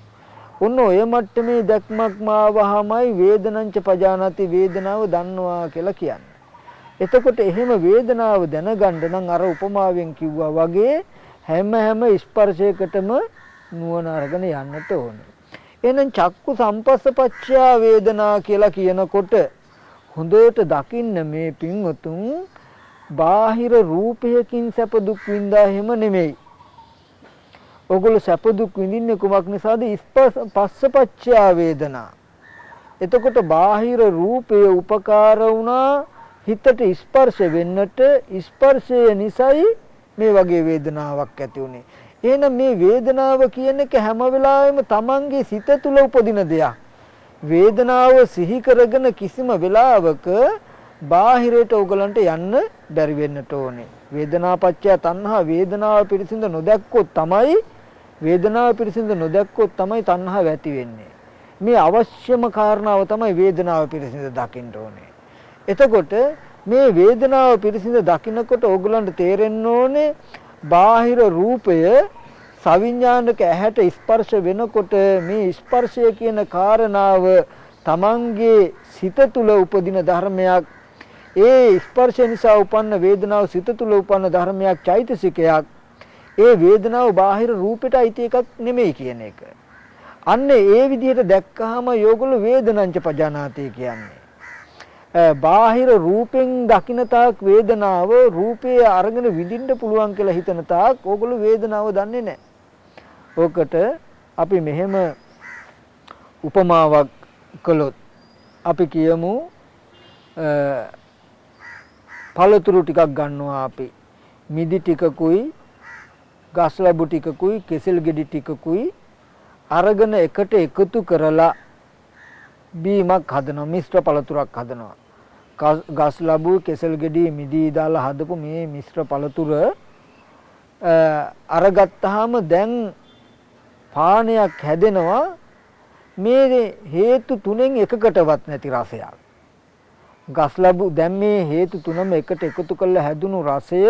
ඔන්න ඔය මට්ටමේ දැක්මක් මාවහමයි වේදනංච පජානාති වේදනාව දන්නවා කියලා කියන්නේ. එතකොට එහෙම වේදනාව දැනගන්න නම් අර උපමාවෙන් කිව්වා වගේ හැම ස්පර්ශයකටම නුවණ අරගෙන යන්නට ඕනේ. එහෙනම් චක්කු සම්පස්සපච්චා වේදනා කියලා කියනකොට හොඳට දකින්න මේ පින්වතුන් බාහිර රූපයකින් සැප දුක් විඳා හැම නෙමෙයි. ඔගොල්ලෝ සැප දුක් විඳින්නේ කුමක් නිසාද? පස්සපච්චා වේදනා. එතකොට බාහිර රූපය උපකාර වුණා හිතට ස්පර්ශ වෙන්නට. ස්පර්ශය නිසායි මේ වගේ වේදනාවක් ඇති උනේ. එහෙනම් මේ වේදනාව කියන එක හැම වෙලාවෙම තමන්ගේ සිත තුළ උපදින දෙයක්. වේදනාව සිහි කරගෙන කිසිම වෙලාවක බාහිරයට ඕගලන්ට යන්න බැරි වෙන්නට ඕනේ. වේදනාපච්චය තණ්හා වේදනාව පිරිසිඳ නොදැක්කොත් තමයි තණ්හාව ඇති වෙන්නේ. මේ අවශ්‍යම කාරණාව තමයි වේදනාව පිරිසිඳ දකින්න ඕනේ. එතකොට මේ වේදනාව පිරිසිඳ දකින්නකොට ඕගලන්ට තේරෙන්න ඕනේ බාහිර රූපය සවිඥානික ඇහැට ස්පර්ශ වෙනකොට මේ ස්පර්ශය කියන කාරණාව තමන්ගේ සිත තුළ උපදින ධර්මයක්. ඒ ස්පර්ශ නිසා උපන්න වේදනාව සිත තුළ උපන්න ධර්මයක්, චෛතසිකයක්. ඒ වේදනාව බාහිර රූපෙට අයිති එකක් නෙමෙයි කියන එක. අන්න ඒ විදිහට දැක්කහම යෝගල වේදනංච පජානාති කියන්නේ. බාහිර රූපෙන් දකින්න තාක් වේදනාව රූපේ අරගෙන විඳින්න පුළුවන් කියලා හිතන තාක් ඕගොල්ලෝ වේදනාව දන්නේ නැහැ. ඕකට අපි මෙහෙම උපමාවක් කළොත් අපි කියමු පළතුරු ටිකක් ගන්නවා අපි. මිදි ටිකකුයි ගස් ලැබු ටිකකුයි කෙසෙල් ගෙඩි ටිකකුයි අරගෙන එකට එකතු කරලා බීමක් හදනවා, මිශ්‍ර පළතුරක් හදනවා. ගස් ලැබු කෙසෙල් ගෙඩි මිදි දාලා හදපු මේ මිශ්‍ර පළතුර අරගත්තාම දැන් පානයක් හැදෙනවා මේ හේතු තුනෙන් එකකටවත් නැති රසයක්. ගස් ලැබු දැන් මේ හේතු තුනම එකට එකතු කරලා හැදුණු රසය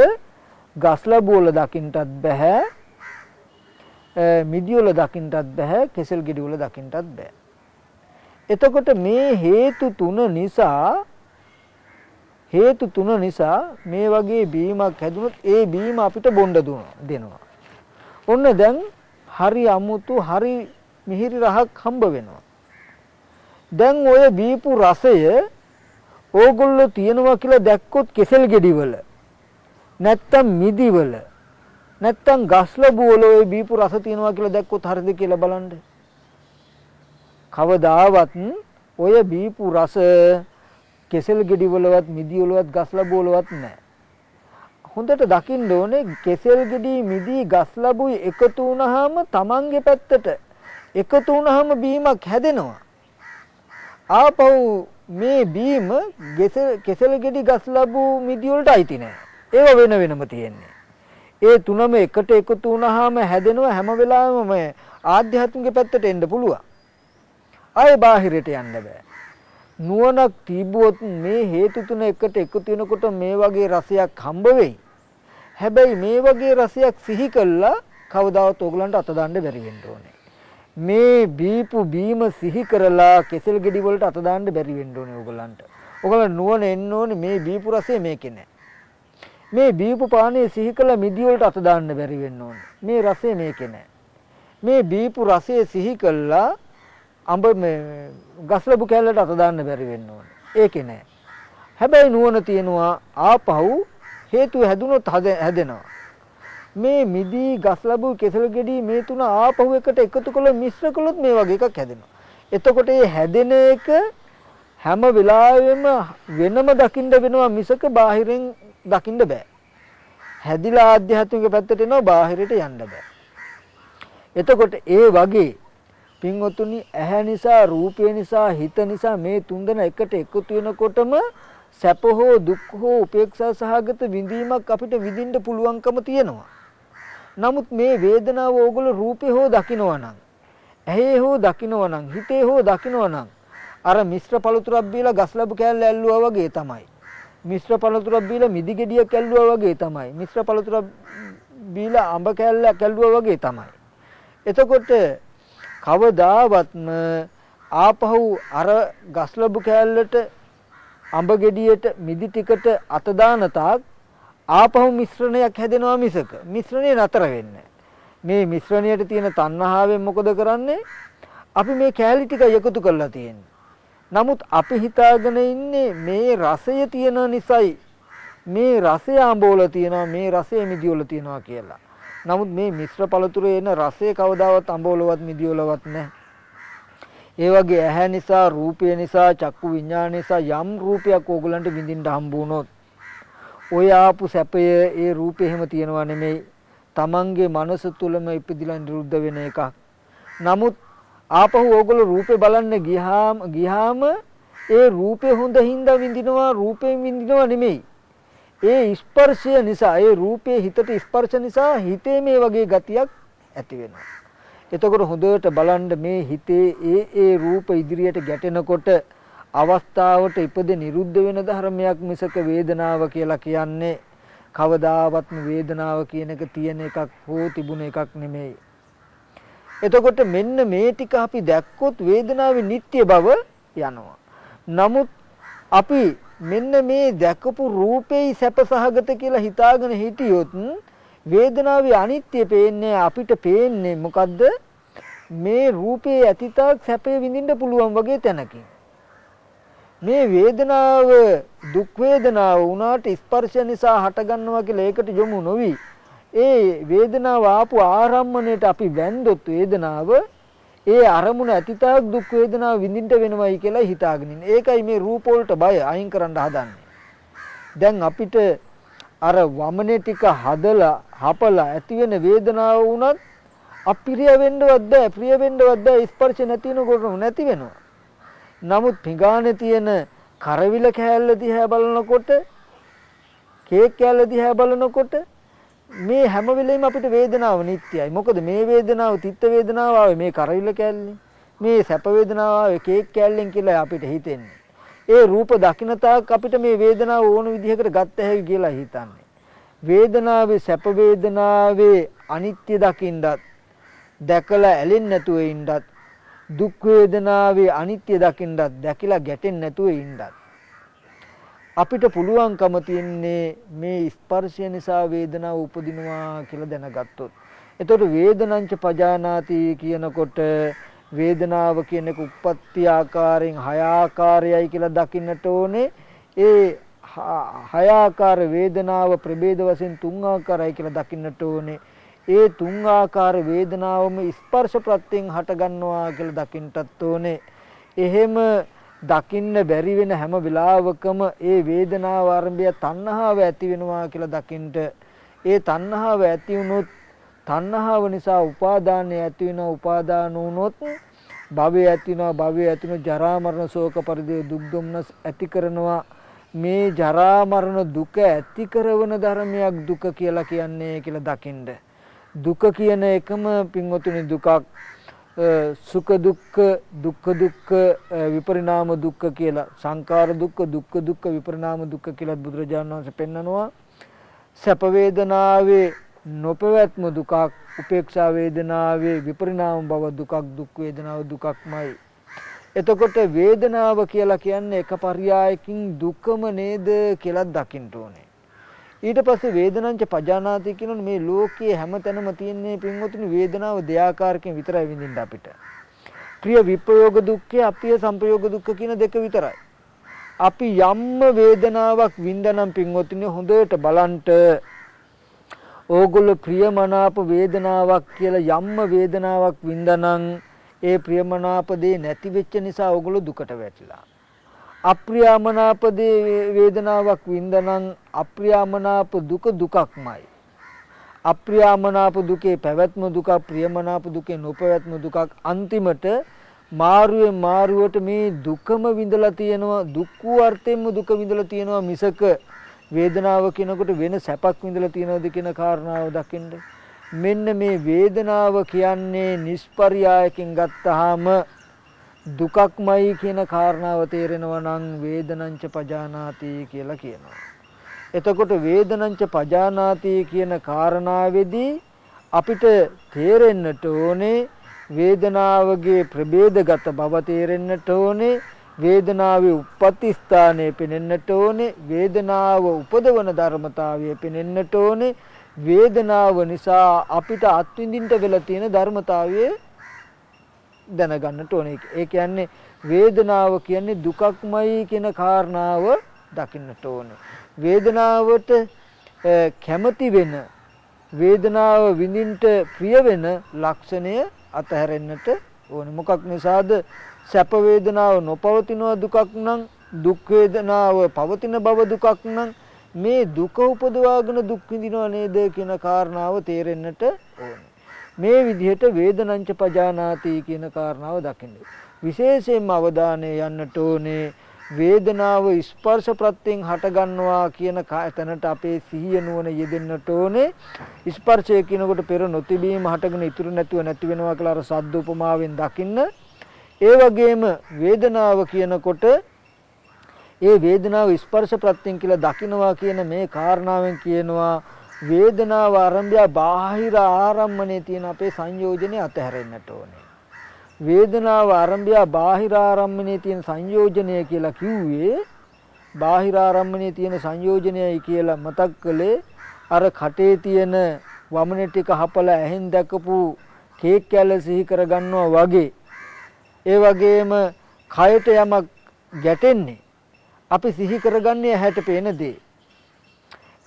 ගස් ලැබු වල දකින්නටත් බෑ. මිදි වල දකින්නටත් බෑ. කෙසෙල් ගෙඩි වල දකින්නටත් බෑ. එතකොට මේ හේතු තුන නිසා මේ වගේ බීමක් හැදුනොත් ඒ බීම අපිට බොණ්ඩ දෙනවා. ඔන්න දැන් හරි අමුතු හරි මිහිරි රහක් හම්බ වෙනවා. දැන් ඔය බීපු රසය ඕගොල්ලෝ තියනවා කියලා දැක්කොත් කෙසෙල් ගෙඩි වල නැත්තම් මිදි වල නැත්තම් ගස් ලැබු වල ඔය බීපු රස තියනවා කියලා දැක්කොත් හරිද කියලා බලන්න. කවදාවත් ඔය බීපු රස කෙසෙල් ගෙඩි වලවත් මිදි වලවත් ගස් ලැබු වලවත් නැහැ. හොඳට දකින්න ඕනේ කෙසෙල් ගෙඩි මිදි ගස් ලැබුයි එකතු වුණාම Tamange පැත්තට එකතු වුණාම බීමක් හැදෙනවා. ආපහු මේ බීම කෙසෙල් ගෙඩි ගස් ලැබු මිදි වලට අයිති නැහැ. ඒව වෙන වෙනම තියෙන්නේ. ඒ තුනම එකට එකතු වුණාම හැදෙනවා හැම වෙලාවෙම මේ ආධ්‍යාත්මික පැත්තට එන්න පුළුවන්. ආයේ බාහිරට යන්න බෑ. නුවණක් තිබුවොත් මේ හේතු තුන එකට එකතු වෙනකොට මේ වගේ රසයක් හම්බ වෙයි. හැබැයි මේ වගේ රසයක් සිහි කළා කවදාවත් ඕගලන්ට අත දාන්න බැරි වෙන්න ඕනේ. මේ බීපු බීම සිහි කරලා කෙසෙල් ගෙඩි වලට අත දාන්න බැරි වෙන්න ඕනේ ඕගලන්ට. ඕගලන් නුවණ එන්න ඕනේ මේ බීපු රසය මේකේ නැහැ. මේ බීපු පානය සිහි කළා මිදි වලට අත දාන්න බැරි වෙන්න ඕනේ. මේ රසය මේකේ නැහැ. මේ බීපු රසය සිහි කළා අඹ මේ ගස් ලැබු කැලලට අත දාන්න බැරි වෙන්න ඕනේ. ඒකේ නෑ. හැබැයි නුවණ තියනවා ආපහු හේතු හැදුනොත් හැදෙනවා. මේ මිදි ගස් ලැබු කෙසෙල් ගෙඩි මේ තුන ආපහු එකට එකතු කළොත් මිශ්‍ර කළොත් මේ වගේ එකක් හැදෙනවා. එතකොට මේ හැදෙන එක හැම වෙලාවෙම වෙනම දකින්න වෙනවා මිසක බාහිරින් දකින්න බෑ. හැදිලා ආධ්‍යාත්මික පැත්තට එනවා බාහිරට යන්න බෑ. එතකොට ඒ වගේ පින්වතුනි ඇහැ නිසා රූපය නිසා හිත නිසා මේ තුන්දෙනා එකට එකතු වෙනකොටම සැප හෝ දුක් හෝ උපේක්ෂා සහගත විඳීමක් අපිට විඳින්න පුළුවන්කම තියෙනවා. නමුත් මේ වේදනාව ඕගොල්ලෝ රූපේ හෝ දකිනවා නම් ඇහි හෝ දකිනවා නම් හිතේ හෝ දකිනවා නම් අර මිශ්‍ර පළතුරක් බීලා ගස් ලැබු කෑල්ල ඇල්ලුවා වගේ තමයි. මිශ්‍ර පළතුරක් බීලා මිදි ගෙඩියක් ඇල්ලුවා වගේ තමයි. මිශ්‍ර පළතුරක් බීලා අඹ කෑල්ලක් ඇල්ලුවා වගේ තමයි. එතකොට කවදාවත්ම ආපහු අර ගස් ලැබු කෑල්ලට අඹ ගෙඩියට මිදි ටිකට අත දාන තාක් ආපහු මිශ්‍රණයක් හැදෙනවා මිසක මිශ්‍රණය නතර වෙන්නේ මේ මිශ්‍රණයට තියෙන තණ්හාවෙන් මොකද කරන්නේ? අපි මේ කෑලි ටික එකතු කරලා තියෙන්නේ. නමුත් අපි හිතාගෙන ඉන්නේ මේ රසය තියෙන නිසායි මේ රසය අඹවල තියෙනවා මේ රසය මිදිවල තියෙනවා කියලා. නමුත් මේ මිශ්‍ර පළතුරේ එන රසය කවදාවත් අඹවලවත් මිදිවලවත් නැහැ. ඒ වගේ ඇහැ නිසා රූපය නිසා චක්කු විඤ්ඤාණ නිසා යම් රූපයක් ඕගලන්ට විඳින්න හම්බ වුණොත් ඔය ආපු සැපය ඒ රූපේ හැම තියනවා නෙමෙයි. Tamange මනස තුලම ඉපදිලා නිරුද්ධ වෙන එකක්. නමුත් ආපහු ඕගොල්ලෝ රූපේ බලන්න ගියාම ඒ රූපේ හොඳ හින්දා විඳිනවා රූපයෙන් විඳිනවා නෙමෙයි. ඒ ස්පර්ශය නිසා ඒ රූපේ හිතට ස්පර්ශ නිසා හිතේ මේ වගේ ගතියක් ඇති වෙනවා. එතකොට හොඳට බලන්න මේ හිතේ ඒ රූප ඉදිරියට ගැටෙනකොට අවස්ථාවට ඉපද නිරුද්ධ වෙන ධර්මයක් මිසක වේදනාව කියලා කියන්නේ කවදාවත් වේදනාව කියන එක තියෙන එකක් හෝ තිබුණ එකක් නෙමෙයි. එතකොට මෙන්න මේ ටික අපි දැක්කොත් වේදනාවේ නිට්ටය බව යනවා. නමුත් අපි මෙන්න මේ දැකපු රූපේ සැපසහගත කියලා හිතාගෙන හිටියොත් වේදනාවේ අනිත්‍ය පේන්නේ අපිට පේන්නේ මොකද්ද? මේ රූපේ ඇතිතාක් සැපේ විඳින්න පුළුවන් වගේ තැනකින්. මේ වේදනාව දුක් වේදනාව උනාට ස්පර්ශ නිසා හටගන්නවා කියලා ඒකට යොමු නොවි. ඒ වේදනාව ආපු ආරම්මණයට අපි වැන්දොත් වේදනාව ඒ අරමුණ ඇතිතාක් දුක් වේදනාව විඳින්න වෙනවයි කියලා හිතාගෙන ඉන්නේ. ඒකයි මේ රූප වලට බය අයින් කරන්න හදන්නේ. දැන් අපිට අර වමනේ ටික හදලා හපලා ඇති වෙන වේදනාව වුණත් අප්‍රිය වෙන්නවත් බෑ, ප්‍රිය වෙන්නවත් බෑ. ස්පර්ශ නැති වෙනකොට නැති වෙනවා. නමුත් පිඟානේ තියෙන කරවිල කෑල්ල දිහා බලනකොට, කේක් කෑල්ල දිහා බලනකොට මේ හැම වෙලෙම අපිට වේදනාව නිට්ටයයි. මොකද මේ වේදනාව තිත්ත වේදනාව ආවේ මේ කරවිල කැල්ලේ. මේ සැප වේදනාව ආවේ කේක් කැල්ලෙන් කියලා අපිට හිතෙන්නේ. ඒ රූප දකින්න තාක් අපිට මේ වේදනාව ඕන විදිහකට ගත්ත හැකි කියලා හිතන්නේ. වේදනාවේ සැප වේදනාවේ අනිත්‍ය දකින්නත් දැකලා ඇලෙන්නේ නැතුව ඉන්නත් දුක් වේදනාවේ අනිත්‍ය දකින්නත් දැකලා ගැටෙන්නේ නැතුව ඉන්නත් අපිට පුළුවන්කම තියෙන්නේ මේ ස්පර්ශය නිසා වේදනාව උපදිනවා කියලා දැනගත්තොත්. එතකොට වේදනංච පජානාති කියනකොට වේදනාව කියන එක උප්පත්ති ආකාරයෙන් හය ආකාරයයි කියලා දකින්නට ඕනේ. ඒ හය ආකාර වේදනාව ප්‍රභේද වශයෙන් තුන් ආකාරයි කියලා දකින්නට ඕනේ. ඒ තුන් ආකාර වේදනාවම ස්පර්ශ ප්‍රත්‍යයෙන් හට ගන්නවා කියලා දකින්නටත් ඕනේ. එහෙම දකින්න බැරි වෙන හැම වෙලාවකම ඒ වේදනාව ආරම්භය තණ්හාව ඇති වෙනවා කියලා දකින්නට ඒ තණ්හාව ඇති වුණොත් තණ්හාව නිසා උපාදානය ඇති වෙනවා. උපාදාන වුණොත් භවය ඇති වෙනවා. භවය ඇති වෙන ජරා මරණ ශෝක පරිදේ දුක් දුම්නස් ඇති කරනවා. මේ ජරා මරණ දුක ඇති කරන ධර්මයක් දුක කියලා කියන්නේ කියලා දකින්න. දුක කියන එකම පින්වතුනි දුකක්. සුඛ දුක්ඛ දුක්ඛ දුක්ඛ විපරිණාම දුක්ඛ කියලා සංකාර දුක්ඛ දුක්ඛ දුක්ඛ විපරිණාම දුක්ඛ කියලා බුදුරජාණන් වහන්සේ පෙන්නනවා. සැප වේදනාවේ නොපවැත්ම දුකක්, උපේක්ෂා වේදනාවේ විපරිණාම බව දුකක්, දුක් වේදනාව දුකක්මයි. එතකොට වේදනාව කියලා කියන්නේ එක පර්යායකින් දුකම නේද කියලා දකින්න ඕනේ. ඊට පස්සේ වේදනංච පජානාති කියනොත් මේ ලෝකයේ හැමතැනම තියෙන පින්වතුනි වේදනාව දෙආකාරකින් විතරයි විඳින්න අපිට. ප්‍රිය විප්‍රයෝග දුක්ඛය, අප්‍රිය සංපයෝග දුක්ඛ කියන දෙක විතරයි. අපි යම්ම වේදනාවක් විඳනනම් පින්වතුනි හොඳට බලන්ට ඕගොල්ලෝ ප්‍රියමනාප වේදනාවක් කියලා යම්ම වේදනාවක් විඳනනම් ඒ ප්‍රියමනාප දේ නැති වෙච්ච නිසා ඕගොල්ලෝ දුකට වැටිලා. අප්‍රියමනාප වේදනාවක් වින්දනං අප්‍රියමනාප දුක දුකක්මයි. අප්‍රියමනාප දුකේ පැවැත්ම දුක, ප්‍රියමනාප දුකේ නොපැවැත්ම දුකක්. අන්තිමට මාරුවේ මාරුවට මේ දුකම විඳලා තියෙනවා. දුක් වූ අර්ථයෙන්ම දුක විඳලා තියෙනවා මිසක වේදනාව කියනකොට වෙන සැපක් විඳලා තියෙනවද කියන කාරණාව දකින්න. මෙන්න මේ වේදනාව කියන්නේ නිෂ්පර්යායකින් ගත්තාම දුකක්මයි කියන කාරණාව තේරෙනවා නම් වේදනංච පජානාති කියලා කියනවා. එතකොට වේදනංච පජානාති කියන කාරණාවේදී අපිට තේරෙන්නට ඕනේ වේදනාවගේ ප්‍රභේදගත බව තේරෙන්නට ඕනේ. වේදනාවේ උප්පත්ති ස්ථානය පෙනෙන්නට ඕනේ. වේදනාව උපදවන ධර්මතාවය පෙනෙන්නට ඕනේ. වේදනාව නිසා අපිට අත්විඳින්න වෙලා තියෙන ධර්මතාවය දැනගන්නට ඕනේ. ඒ කියන්නේ වේදනාව කියන්නේ දුකක්මයි කියන කාරණාව දකින්නට ඕනේ. වේදනාවට කැමති වෙන, වේදනාව විඳින්න ප්‍රිය වෙන ලක්ෂණය අතහැරෙන්නට ඕනේ. මොකක් නිසාද? සැප වේදනාව නොපවතිනවා දුකක් නම්, දුක් වේදනාව පවතින බව දුකක් නම් මේ දුක උපදවාගෙන දුක් විඳිනව නේද කියන කාරණාව තේරෙන්නට ඕනේ. මේ විදිහට වේදනංච පජානාති කියන කාරණාව දකින්න. විශේෂයෙන්ම අවධානය යන්නට ඕනේ වේදනාව ස්පර්ශ ප්‍රත්‍යයෙන් හට ගන්නවා කියන තැනට අපේ සිහිය නුවණ යෙදෙන්නට ඕනේ. ස්පර්ශය කියනකොට පෙර නොතිබීම හටගෙන ඉතුරු නැතුව නැති වෙනවා කියලා අර සද්ද උපමාවෙන් දකින්න. ඒ වගේම වේදනාව කියනකොට ඒ වේදනාව ස්පර්ශ ප්‍රත්‍යයෙන් කියලා දකින්නවා කියන මේ කාරණාවෙන් කියනවා වේදනාව ආරම්භය බාහිර ආරම්මණයේ තියෙන අපේ සංයෝජනේ අතහැරෙන්නට ඕනේ. වේදනාව ආරම්භය බාහිර ආරම්මණයේ තියෙන සංයෝජනය කියලා කිව්වේ බාහිර ආරම්මණයේ තියෙන සංයෝජනයයි කියලා මතක් කළේ අර කටේ තියෙන වමනේ ටික හපලා ඇහෙන් දැකපු කේක් කැල්ල සිහි කර ගන්නවා වගේ. ඒ වගේම කයට යමක් ගැටෙන්නේ අපි සිහි කරගන්නේ ඇහැට පේන දේ.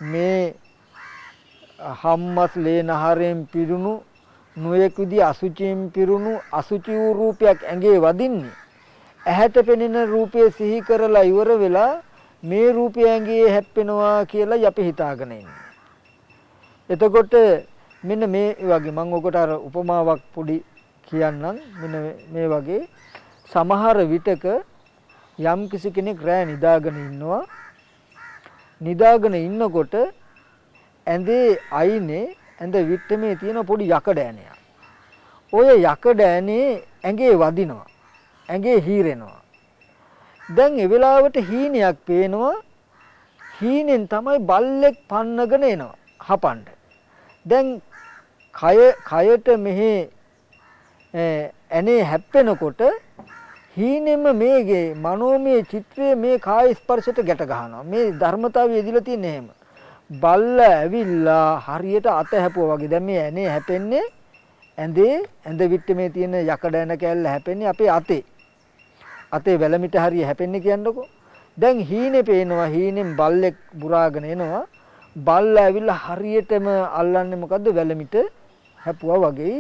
මේ හම්මස් ලේනහරෙන් පිරුණු නොයෙක් විදිහ අසුචියෙන් පිරුණු අසුචි වූ රූපයක් ඇඟේ වදින්නේ ඇහැට පෙනෙන රූපය සිහි කරලා ඉවර වෙලා මේ රූපය ඇඟේ හැප්පෙනවා කියලා අපි හිතාගෙන ඉන්නේ. එතකොට මෙන්න මේ වගේ මම ඔකට අර උපමාවක් පොඩි කියන්නම්. මෙන්න මේ වගේ සමහර විටක යම් කිසි කෙනෙක් රෑ නිදාගෙන ඉන්නවා. නිදාගෙන ඉන්නකොට ඇඳේ අයිනේ ඇඳ විට්ටමේ තියෙන පොඩි යකඩ ඇණයක්. ඔය යකඩ ඇණේ ඇඟේ වදිනවා. ඇඟේ හීරෙනවා. දැන් ඒ වෙලාවට හීනයක් පේනවා. හීනෙන් තමයි බල්ලෙක් පන්නගෙන එනවා හපන්න. දැන් කයට මෙහි ඇනේ හැප්පෙනකොට හීනෙම මේගේ මනෝමය චිත්‍රය මේ කාය ස්පර්ශයට ගැට ගන්නවා. මේ ධර්මතාවය ඉදිලා තියෙන්නේ එහෙම. බල්ල ඇවිල්ලා හරියට අත හැපුවා වගේ. දැන් මේ ඇනේ හැපෙන්නේ ඇඳ විට්ටමේ තියෙන යකඩ ඇන කැල්ල හැපෙන්නේ අපේ අතේ. අතේ වැලමිට හරිය හැපෙන්නේ කියන්නකෝ. දැන් හීනේ පේනවා. හීනෙන් බල්ලෙක් බුරාගෙන එනවා. බල්ල ඇවිල්ලා හරියටම අල්ලන්නේ මොකද්ද? වැලමිට හැපුවා වගේ.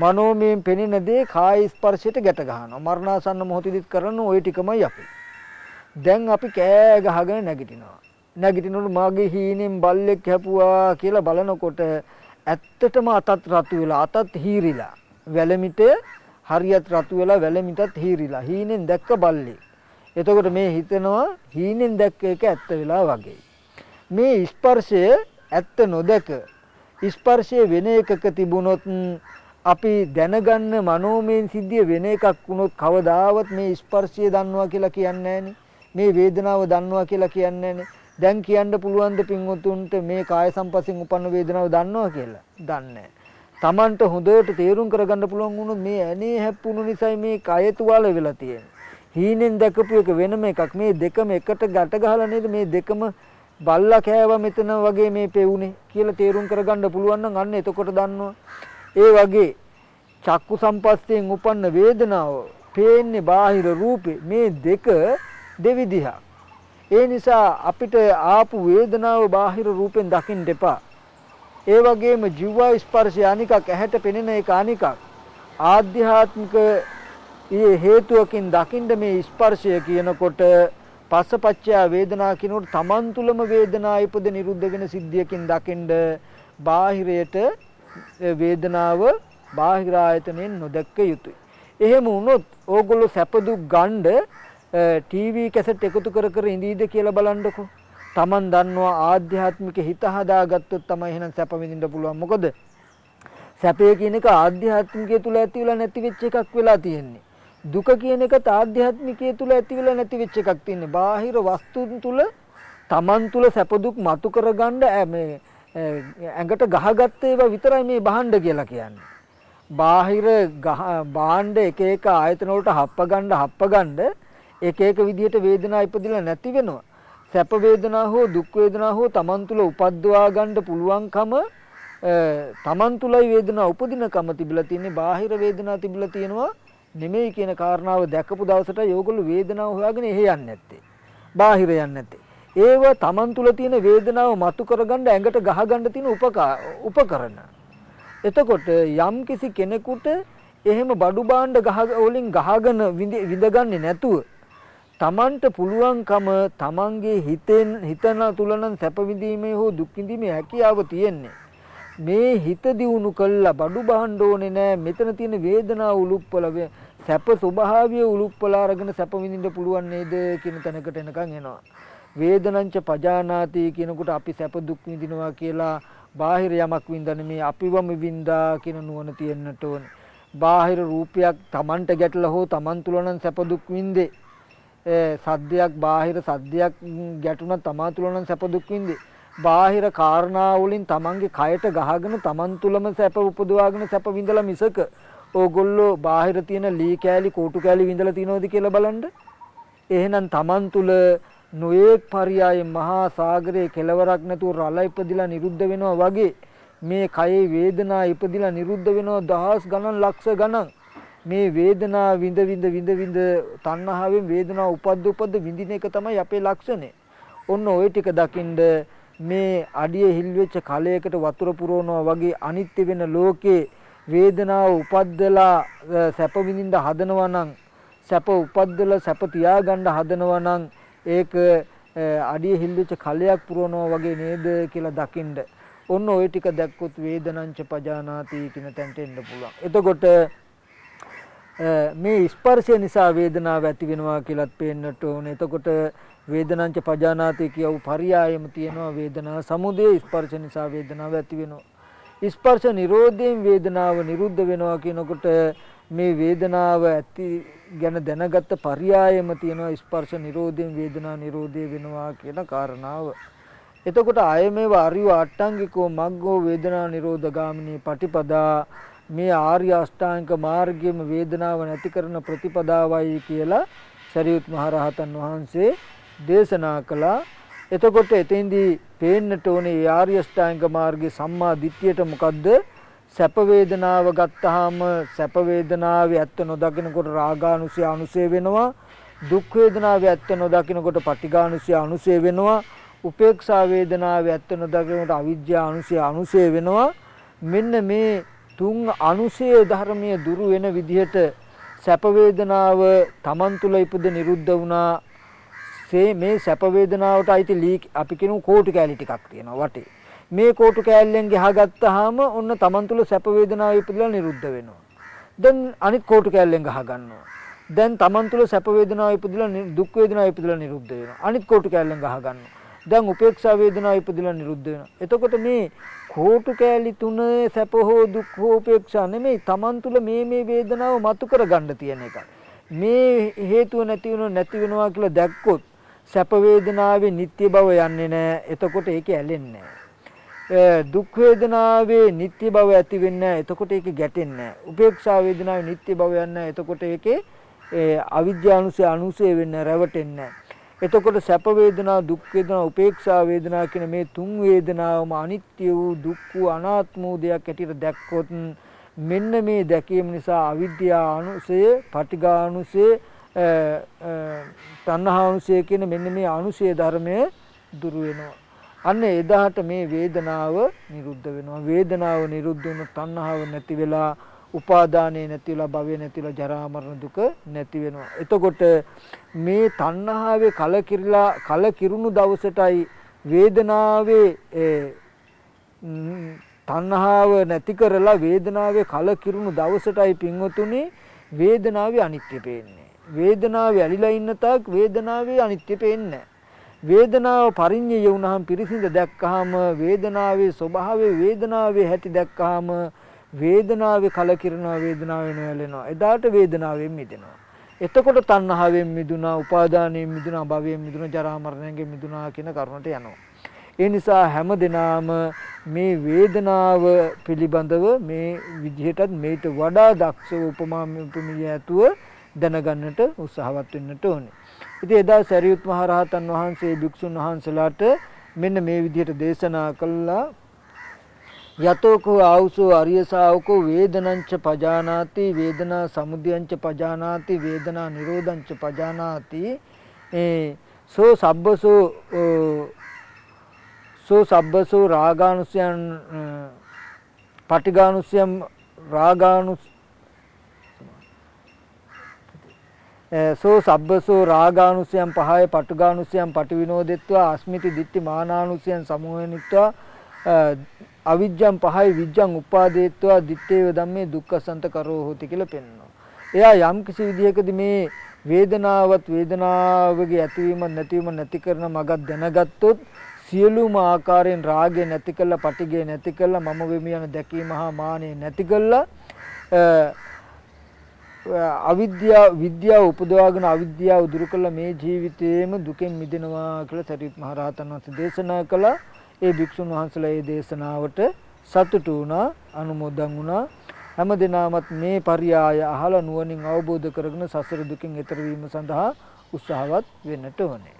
මනෝමයෙන් පෙනෙන දේ කාය ස්පර්ශයට ගැට ගන්නවා. මරණාසන්න මොහොතේදීත් කරන ওই ටිකමයි අපි. දැන් අපි කෑ ගහගෙන නැගිටිනවා. නැගිටිනකොට මාගේ හීනෙන් බල්ලෙක් හැපුවා කියලා බලනකොට ඇත්තටම අතත් රතු වෙලා අතත් හීරිලා. වැලමිට හරියට රතු වෙලා වැලමිටත් හීරිලා. හීනෙන් දැක්ක බල්ලෙක්. එතකොට මේ හිතනවා හීනෙන් දැක්ක එක ඇත්ත වෙලා වගේ. මේ ස්පර්ශය ඇත්ත නොදක ස්පර්ශය වෙන එකක තිබුණොත් අපි දැනගන්න මනෝමය සිද්ධිය වෙන එකක් වුණොත් කවදාවත් මේ ස්පර්ශය දන්නවා කියලා කියන්නේ නැහනේ. මේ වේදනාව දන්නවා කියලා කියන්නේ නැහනේ. දැන් කියන්න පුළුවන් ද පින්වතුන්ට මේ කාය සංපස්සෙන් උපන්න වේදනාව දන්නවා කියලා? දන්නේ නැහැ. Tamanට හොඳට තේරුම් කරගන්න පුළුවන් වුණොත් මේ ඇනේ හැප්පුණු නිසායි මේ කය තුවාල වෙලා තියෙන්නේ. හීනෙන් දැකපු එක වෙනම එකක්. මේ දෙකම එකට ගැට ගහලා නේද මේ දෙකම බල්ලා කෑවා මෙතන වගේ මේ පෙවුනේ කියලා තේරුම් කරගන්න පුළුවන් නම් අන්න එතකොට දන්නවා. ඒ වගේ චක්කු සම්පස්යෙන් උපන්න වේදනාව පේන්නේ බාහිර රූපේ මේ දෙක දෙවිදිහක්. ඒ නිසා අපිට ආපු වේදනාව බාහිර රූපෙන් දකින්න එපා. ඒ වගේම ජීව ස්පර්ශය අනිකක්, ඇහැට පෙනෙන එක අනිකක්. ආධ්‍යාත්මික හේතුවකින් දකින්න මේ ස්පර්ශය කියනකොට පස්සපච්චය වේදනා කියනකොට තමන් තුළම වේදනා ඉපද නිරුද්ධ වෙන සිද්ධියකින් දකින්න බාහිරයට වේදනාව බාහිර ආයතනෙන් නොදැක්ක යුතුයි. එහෙම වුණොත් ඕගොල්ලෝ සැප දුක් ගන්න ටීවී කැසට් එකතු කර කර ඉඳීද කියලා බලන්නකෝ. Taman දන්නවා ආධ්‍යාත්මික හිත හදාගත්තොත් තමයි එහෙනම් සැප විඳින්න පුළුවන්. මොකද සැපේ කියන එක ආධ්‍යාත්මිකය තුල ඇති වෙලා නැති වෙච්ච එකක් වෙලා තියෙන්නේ. දුක කියන එකත් ආධ්‍යාත්මිකය තුල ඇති වෙලා නැති වෙච්ච එකක් තියෙන්නේ. බාහිර වස්තුන් තුල Taman තුල සැප දුක් මතු කරගන්න මේ ඇඟට ගහගත්ත ඒවා විතරයි මේ භාණ්ඩ කියලා කියන්නේ. බාහිර භාණ්ඩ එක එක ආයතන වලට හප්ප ගන්න එක එක විදිහට වේදනා ඉපදිලා නැති වෙනවා. සැප වේදනා හෝ දුක් වේදනා හෝ Taman තුල උපද්දවා ගන්න පුළුවන්කම Taman තුලයි වේදනා උපදිනකම තිබිලා තියෙන්නේ. බාහිර වේදනා තිබිලා තියෙනවා නෙමෙයි කියන කාරණාව දැකපු දවසට යෝගොල්ලෝ වේදනාව හොයාගෙන එහෙ යන්නේ නැත්තේ. බාහිර යන්නේ නැත්තේ. ඒව Taman තුල තියෙන වේදනාව මතු කරගන්න ඇඟට ගහගන්න තියෙන උපකරණ. එතකොට යම් කිසි කෙනෙකුට එහෙම බඩු භාණ්ඩ වලින් ගහගෙන විඳගන්නේ නැතුව Tamanට පුළුවන්කම Tamanගේ හිතන තුලන සැප විඳීමේ හෝ දුක් විඳීමේ හැකියාව තියෙන්නේ. මේ හිත දියුණු කළා බඩු භාණ්ඩ ඕනේ නෑ. මෙතන තියෙන වේදනාව උලුප්පල සැප ස්වභාවය උලුප්පලා අරගෙන සැප විඳින්න පුළුවන් නේද කියන තැනකට එනකන් එනවා. වේදනංච පජානාති කියනකොට අපි සැප දුක් විඳිනවා කියලා බාහිර යමක් විඳන්නේ මේ අපිවම විඳා කියන නුවණ තියෙන්නට ඕනේ. බාහිර රූපයක් Tamanට ගැටලා හෝ Taman තුල නම් සැප දුක් විඳේ. සද්දයක් බාහිර සද්දයක් ගැටුණා තමා තුල නම් සැප දුක් විඳේ. බාහිර කාරණා වලින් Tamanගේ කයට ගහගෙන Taman තුලම සැප උපදවාගෙන සැප විඳලා මිසක ඕගොල්ලෝ බාහිර තියෙන ලී කෑලි කෝටු කෑලි විඳලා තියනවද කියලා බලන්න. එහෙනම් Taman තුල නොඑක් පරියායේ මහා සාගරයේ කෙලවරක් නැතුව රළ ඉපදිලා නිරුද්ධ වෙනවා වගේ මේ කයේ වේදනා ඉපදිලා නිරුද්ධ වෙනවා දහස් ගණන් ලක්ෂ ගණන්. මේ වේදනා විඳ තණ්හාවෙන් වේදනාව උපද්ද විඳින එක තමයි අපේ ලක්ෂණය. ඔන්න ওই ටික දකින්ද මේ අඩිය හිල් වෙච්ච කලයකට වතුර පුරවනවා වගේ අනිත්‍ය වෙන ලෝකේ වේදනාව උපද්දලා සැප විඳින්න හදනවා නම් සැප උපද්දලා සැප තියාගන්න හදනවා නම් ඒක අඩිය හිල් වෙච්ච කලයක් පුරවනවා වගේ නේද කියලා දකින්න. ඔන්න ওই ටික දැක්කොත් වේදනංච පජානාති කියන තැනට එන්න පුළුවන්. එතකොට මේ ස්පර්ශය නිසා වේදනාව ඇති වෙනවා කියලාත් පේන්නට ඕනේ. එතකොට වේදනංච පජානාති කියව පරියායම තියෙනවා වේදනා සමුදය ස්පර්ශ නිසා වේදනාව ඇති වෙනවා. ස්පර්ශ නිරෝධයෙන් වේදනාව නිරුද්ධ වෙනවා කියනකොට මේ වේදනාව ඇති ගැන දැනගත්ත පරියායම තියෙනවා ස්පර්ශ නිරෝධයෙන් වේදනා නිරෝධය වෙනවා කියන කාරණාව. එතකොට ආය මේව ආර්ය අෂ්ටාංගිකෝ මග්ගෝ වේදනා නිරෝධ ගාමිනී පටිපදා මේ ආර්ය අෂ්ටාංගික මාර්ගයේම වේදනාව නැති කරන ප්‍රතිපදාවයි කියලා සරියුත් මහ රහතන් වහන්සේ දේශනා කළා. එතකොට එතෙන්දී පේන්නට ඕනේ ආර්ය අෂ්ටාංගික මාර්ගයේ සම්මා දිට්ඨියට මොකද්ද? සැප වේදනාව ගත්තාම සැප වේදනාවේ ඇත්ත නොදකිනකොට රාගානුසය අනුසය වෙනවා. දුක් වේදනාවේ ඇත්ත නොදකිනකොට පටිඝානුසය අනුසය වෙනවා. උපේක්ෂා වේදනාවේ ඇත්ත නොදකිනකොට අවිජ්ජා අනුසය අනුසය වෙනවා. මෙන්න මේ තුන් අනුසය ධර්මයේ දුරු වෙන විදිහට සැප වේදනාව තමන් තුළ ඉපද නිරුද්ධ වුණා. මේ සැප වේදනාවට අයිති අපි කියමු කෝටු කෑලි ටිකක් තියෙනවා වටේ. මේ කෝටු කෑල්ලෙන් ගහගත්තාම ඔන්න තමන් තුළ සැප වේදනාව ඉපදලා නිරුද්ධ වෙනවා. දැන් අනිත් කෝටු කෑල්ලෙන් ගහ ගන්නවා. දැන් තමන් තුළ සැප වේදනාව ඉපදලා දුක් වේදනාව ඉපදලා නිරුද්ධ වෙනවා. අනිත් කෝටු කෑල්ලෙන් ගහ ගන්නවා. දැන් උපේක්ෂා වේදනාව ඉපදලා නිරුද්ධ වෙනවා. එතකොට මේ කෝටු කෑලි තුනේ සැප හෝ දුක් හෝ උපේක්ෂා නෙමෙයි තමන් තුළ මේ වේදනාව මතු කර ගන්න තියෙන එක. මේ හේතුව නැති වෙනවා කියලා දැක්කොත් සැප වේදනාවේ නිත්‍ය බව යන්නේ නැහැ. එතකොට ඒක ඇලෙන්නේ නැහැ. දුක් වේදනාවේ නිත්‍ය බව ඇති වෙන්නේ නැහැ. එතකොට ඒක ගැටෙන්නේ නැහැ. උපේක්ෂා වේදනාවේ නිත්‍ය බව යන්නේ නැහැ. එතකොට ඒකේ අවිජ්ජානුසය අනුසය වෙන්නේ රැවටෙන්නේ නැහැ. එතකොට සැප වේදනා දුක් වේදනා උපේක්ෂා වේදනා කියන මේ තුන් වේදනාවම අනිත්‍ය වූ දුක් වූ අනාත්ම වූ දෙයක් ඇටියට දැක්කොත් මෙන්න මේ දැකීම නිසා අවිද්‍යා අනුසය පටිඝානුසය තණ්හානුසය කියන මෙන්න මේ අනුසය ධර්මය දුරු වෙනවා. අන්න එදාට මේ වේදනාව නිරුද්ධ වෙනවා. වේදනාව නිරුද්ධ වුණොත් තණ්හාව නැති වෙලා උපාදානය නැති වෙලා භවය නැති වෙලා ජරා මරණ දුක නැති වෙනවා. එතකොට මේ තණ්හාවේ කලකිරුණු දවසටයි වේදනාවේ තණ්හාව නැති කරලා වේදනාවේ කලකිරුණු දවසටයි පින්වතුනි වේදනාවේ අනිත්‍ය පේන්නේ. වේදනාවේ ඇලිලා ඉන්න තාක් වේදනාවේ අනිත්‍ය පේන්නේ නැහැ. වේදනාව පරිඤ්ඤය වුණාම පිරිසිඳ දැක්කහම වේදනාවේ ස්වභාවය වේදනාවේ හැටි දැක්කහම වේදනාවේ කලකිරෙනවා වේදනාවේ නොයැලෙනවා. එදාට වේදනාවෙන් මිදෙනවා. එතකොට තණ්හාවෙන් මිදුණා, උපාදානයෙන් මිදුණා, භවයෙන් මිදුණා, ජරා මරණයෙන් මිදුණා කියන කරුණට යනවා. ඒ නිසා හැම දිනාම මේ වේදනාව පිළිබඳව මේ විදිහටත් මේට වඩා දක්ෂ උපමා උපමිය ඇතුව දැනගන්නට උත්සාහවත් වෙන්නට ඕනේ. ඉතින් එදා සරියුත් මහ රහතන් වහන්සේ භික්ෂුන් වහන්සේලාට මෙන්න මේ විදිහට දේශනා කළා. යතෝකෝ ආවුසෝ අරිය ශාවකෝ වේදනංච පජානාති වේදනා සමුදයංච පජානාති වේදනා නිරෝධංච පජානාති සෝ සබ්බසෝ රාගානුසයන් පටිඝානුසයන් සෝ සබ්බසෝ රාගානුසයන් පහය පටිඝානුසයන් පටිවිනෝදෙත්වා අස්මිති දිට්ඨි මානානුසයන් සමෝහනිත්වා අවිජ්ජං පහයි විජ්ජං උපාදේත්වා දිත්තේව ධම්මේ දුක්ඛසන්ත කරෝ හොති කියලා පෙන්වනවා. එයා යම් කිසි විදිහකදී මේ වේදනාවගේ ඇතිවීම නැතිවීම නැති කරන මගක් දැනගත්තොත් සියලුම ආකාරයෙන් රාගය නැති කළා, පටිඝය නැති කළා, මම වෙමි යන දැකීම හා මානෙ නැති කළා විද්‍යාව උපදවාගෙන අවිද්‍යාව දුරු කළා මේ ජීවිතේම දුකෙන් මිදෙනවා කියලා සරියුත් මහ රහතන් වහන්සේ දේශනා කළා. ඒ භික්ෂුන් වහන්සේලා ඒ දේශනාවට සතුටු වුණා, අනුමෝදන් වුණා. හැම දිනමත් මේ පරියාය අහලා නුවණින් අවබෝධ කරගෙන සසර දුකින් එතර වීම සඳහා උත්සාහවත් වෙන්නට ඕනේ.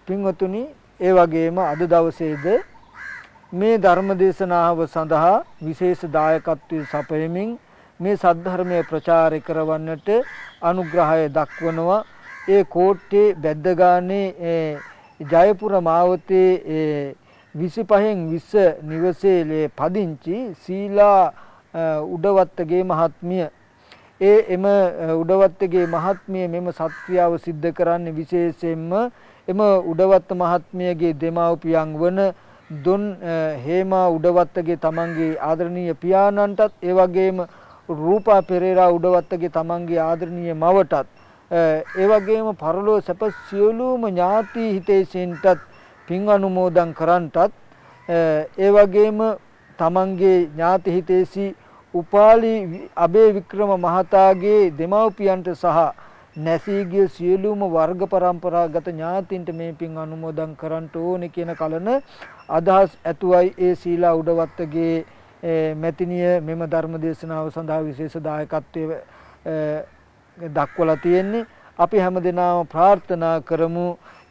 පින්වතුනි, ඒ වගේම අද දවසේද මේ ධර්ම දේශනාව සඳහා විශේෂ දායකත්වයේ සපයමින් මේ සද්ධර්මයේ ප්‍රචාරය කරවන්නට අනුග්‍රහය දක්වනවා. ඒ කෝට්ටේ බැද්දගානේ ජයපුර මාවතේ 25න් 20 නිවසේ පදිංචි සීලා උඩවත්තගේ මහත්මිය. එම උඩවත්තගේ මහත්මිය මෙම සත්ක්‍රියාව සිද්ධ කරන්නේ විශේෂයෙන්ම එම උඩවත්ත මහත්මියගේ දෙමව්පියන් වන දොන් හේමා උඩවත්තගේ තමන්ගේ ආදරණීය පියාණන්ටත් ඒ වගේම රූපා පෙරේරා උඩවත්තගේ තමන්ගේ ආදරණීය මවටත් ඒ වගේම පරලෝ සැප සියලුම ඥාති හිතේසින්ටත් පින් අනුමෝදන් කරන්ටත් ඒ වගේම තමන්ගේ ඥාති හිතේසි උපාලි අබේ වික්‍රම මහතාගේ දෙමව්පියන්ට සහ නැසී ගිය සියලුම වර්ග પરම්පරාගත ඥාතින්ට මේ පින් අනුමෝදන් කරන්ට ඕනේ කියන කලන අදහස් ඇතුවයි ඒ සීලා උඩවත්තගේ මෙතිනිය මෙම ධර්ම දේශනාව සඳහා විශේෂ දායකත්වයේ දක්වලා තියෙන්නේ. අපි හැමදෙනාම ප්‍රාර්ථනා කරමු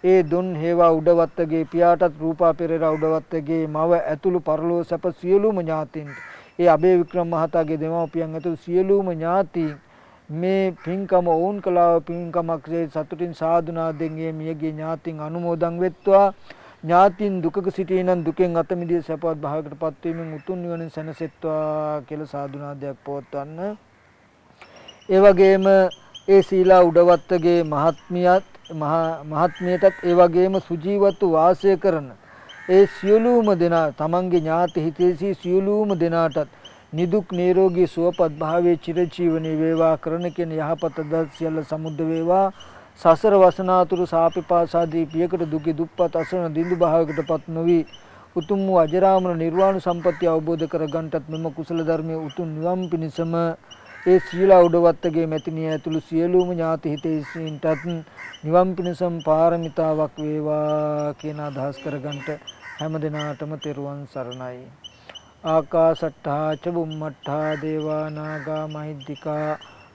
ඒ දුන් හේවා උඩවත්තගේ පියාටත් රූපා පෙරේරා උඩවත්තගේ මව ඇතුළු පරලෝ සැප සියලුම ඥාතීන්ට ඒ අබේ වික්‍රම මහතාගේ දෙමව්පියන් ඇතුළු සියලුම ඥාතීන් මේ පින්කම ඕන් කලාව පින්කමක් සතුටින් සාදුනාදෙන් මේ මියගේ ඥාතීන් අනුමෝදන් වෙත්වා. ඥාතීන් දුකක සිටිනන් දුකෙන් අත මිදී සැපවත් භාවයකටපත් වීමෙන් උතුම් නිවනින් සැනසෙත්වා කියලා සාදුනාදයක් පවත්වන්න. ඒ වගේම ඒ සීලා උඩවත්තගේ මහත්මියටත් ඒ වගේම සුජීවත්ව වාසය කරන ඒ සියලුම දෙනා තමන්ගේ ඥාති හිතේසී සියලුම දෙනාටත් නිදුක් නිරෝගී සුවපත් භාවයේ චිරජීවනයේ වේවා කරන කියන යහපත දත් සියල්ල සමුද්ද වේවා. සසර වසනාතුරු සාපිපාසාදී පියකට දුකේ දුප්පත් අසරණ දින්දු භාවයකටපත් නොවි උතුම් වූ අජරාමර නිර්වාණ සම්පත්තිය අවබෝධ කරගන්නටත් මෙම කුසල ධර්මයේ උතුම් නිවන් පිණිසම ඒ සීලා උඩවත්තගේ මෙතිනිය ඇතුළු සියලුම ඥාති හිතේසින්ටත් නිවන් පිණිසම පාරමිතාවක් වේවා කියන අදහස් කරගන්නට හැම දිනාටම තෙරුවන් සරණයි. ආකාසට්ඨා ච බුම්මට්ඨා දේවා නාග මහිද්దికා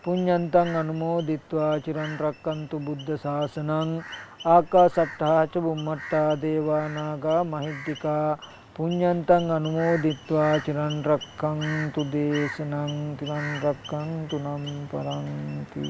පුඤ්ඤන්තං අනුමෝදිත්වා චිරන් රැක්කන්තු බුද්ධ ශාසනං. ආකාසට්ඨා ච බුම්මට්ඨා දේවා නාග මහිද්దికා පුඤ්ඤන්තං අනුමෝදිත්වා චිරන් රැක්කන්තු දේශනං තිරන් රැක්කන්තු නම් පරන්ති.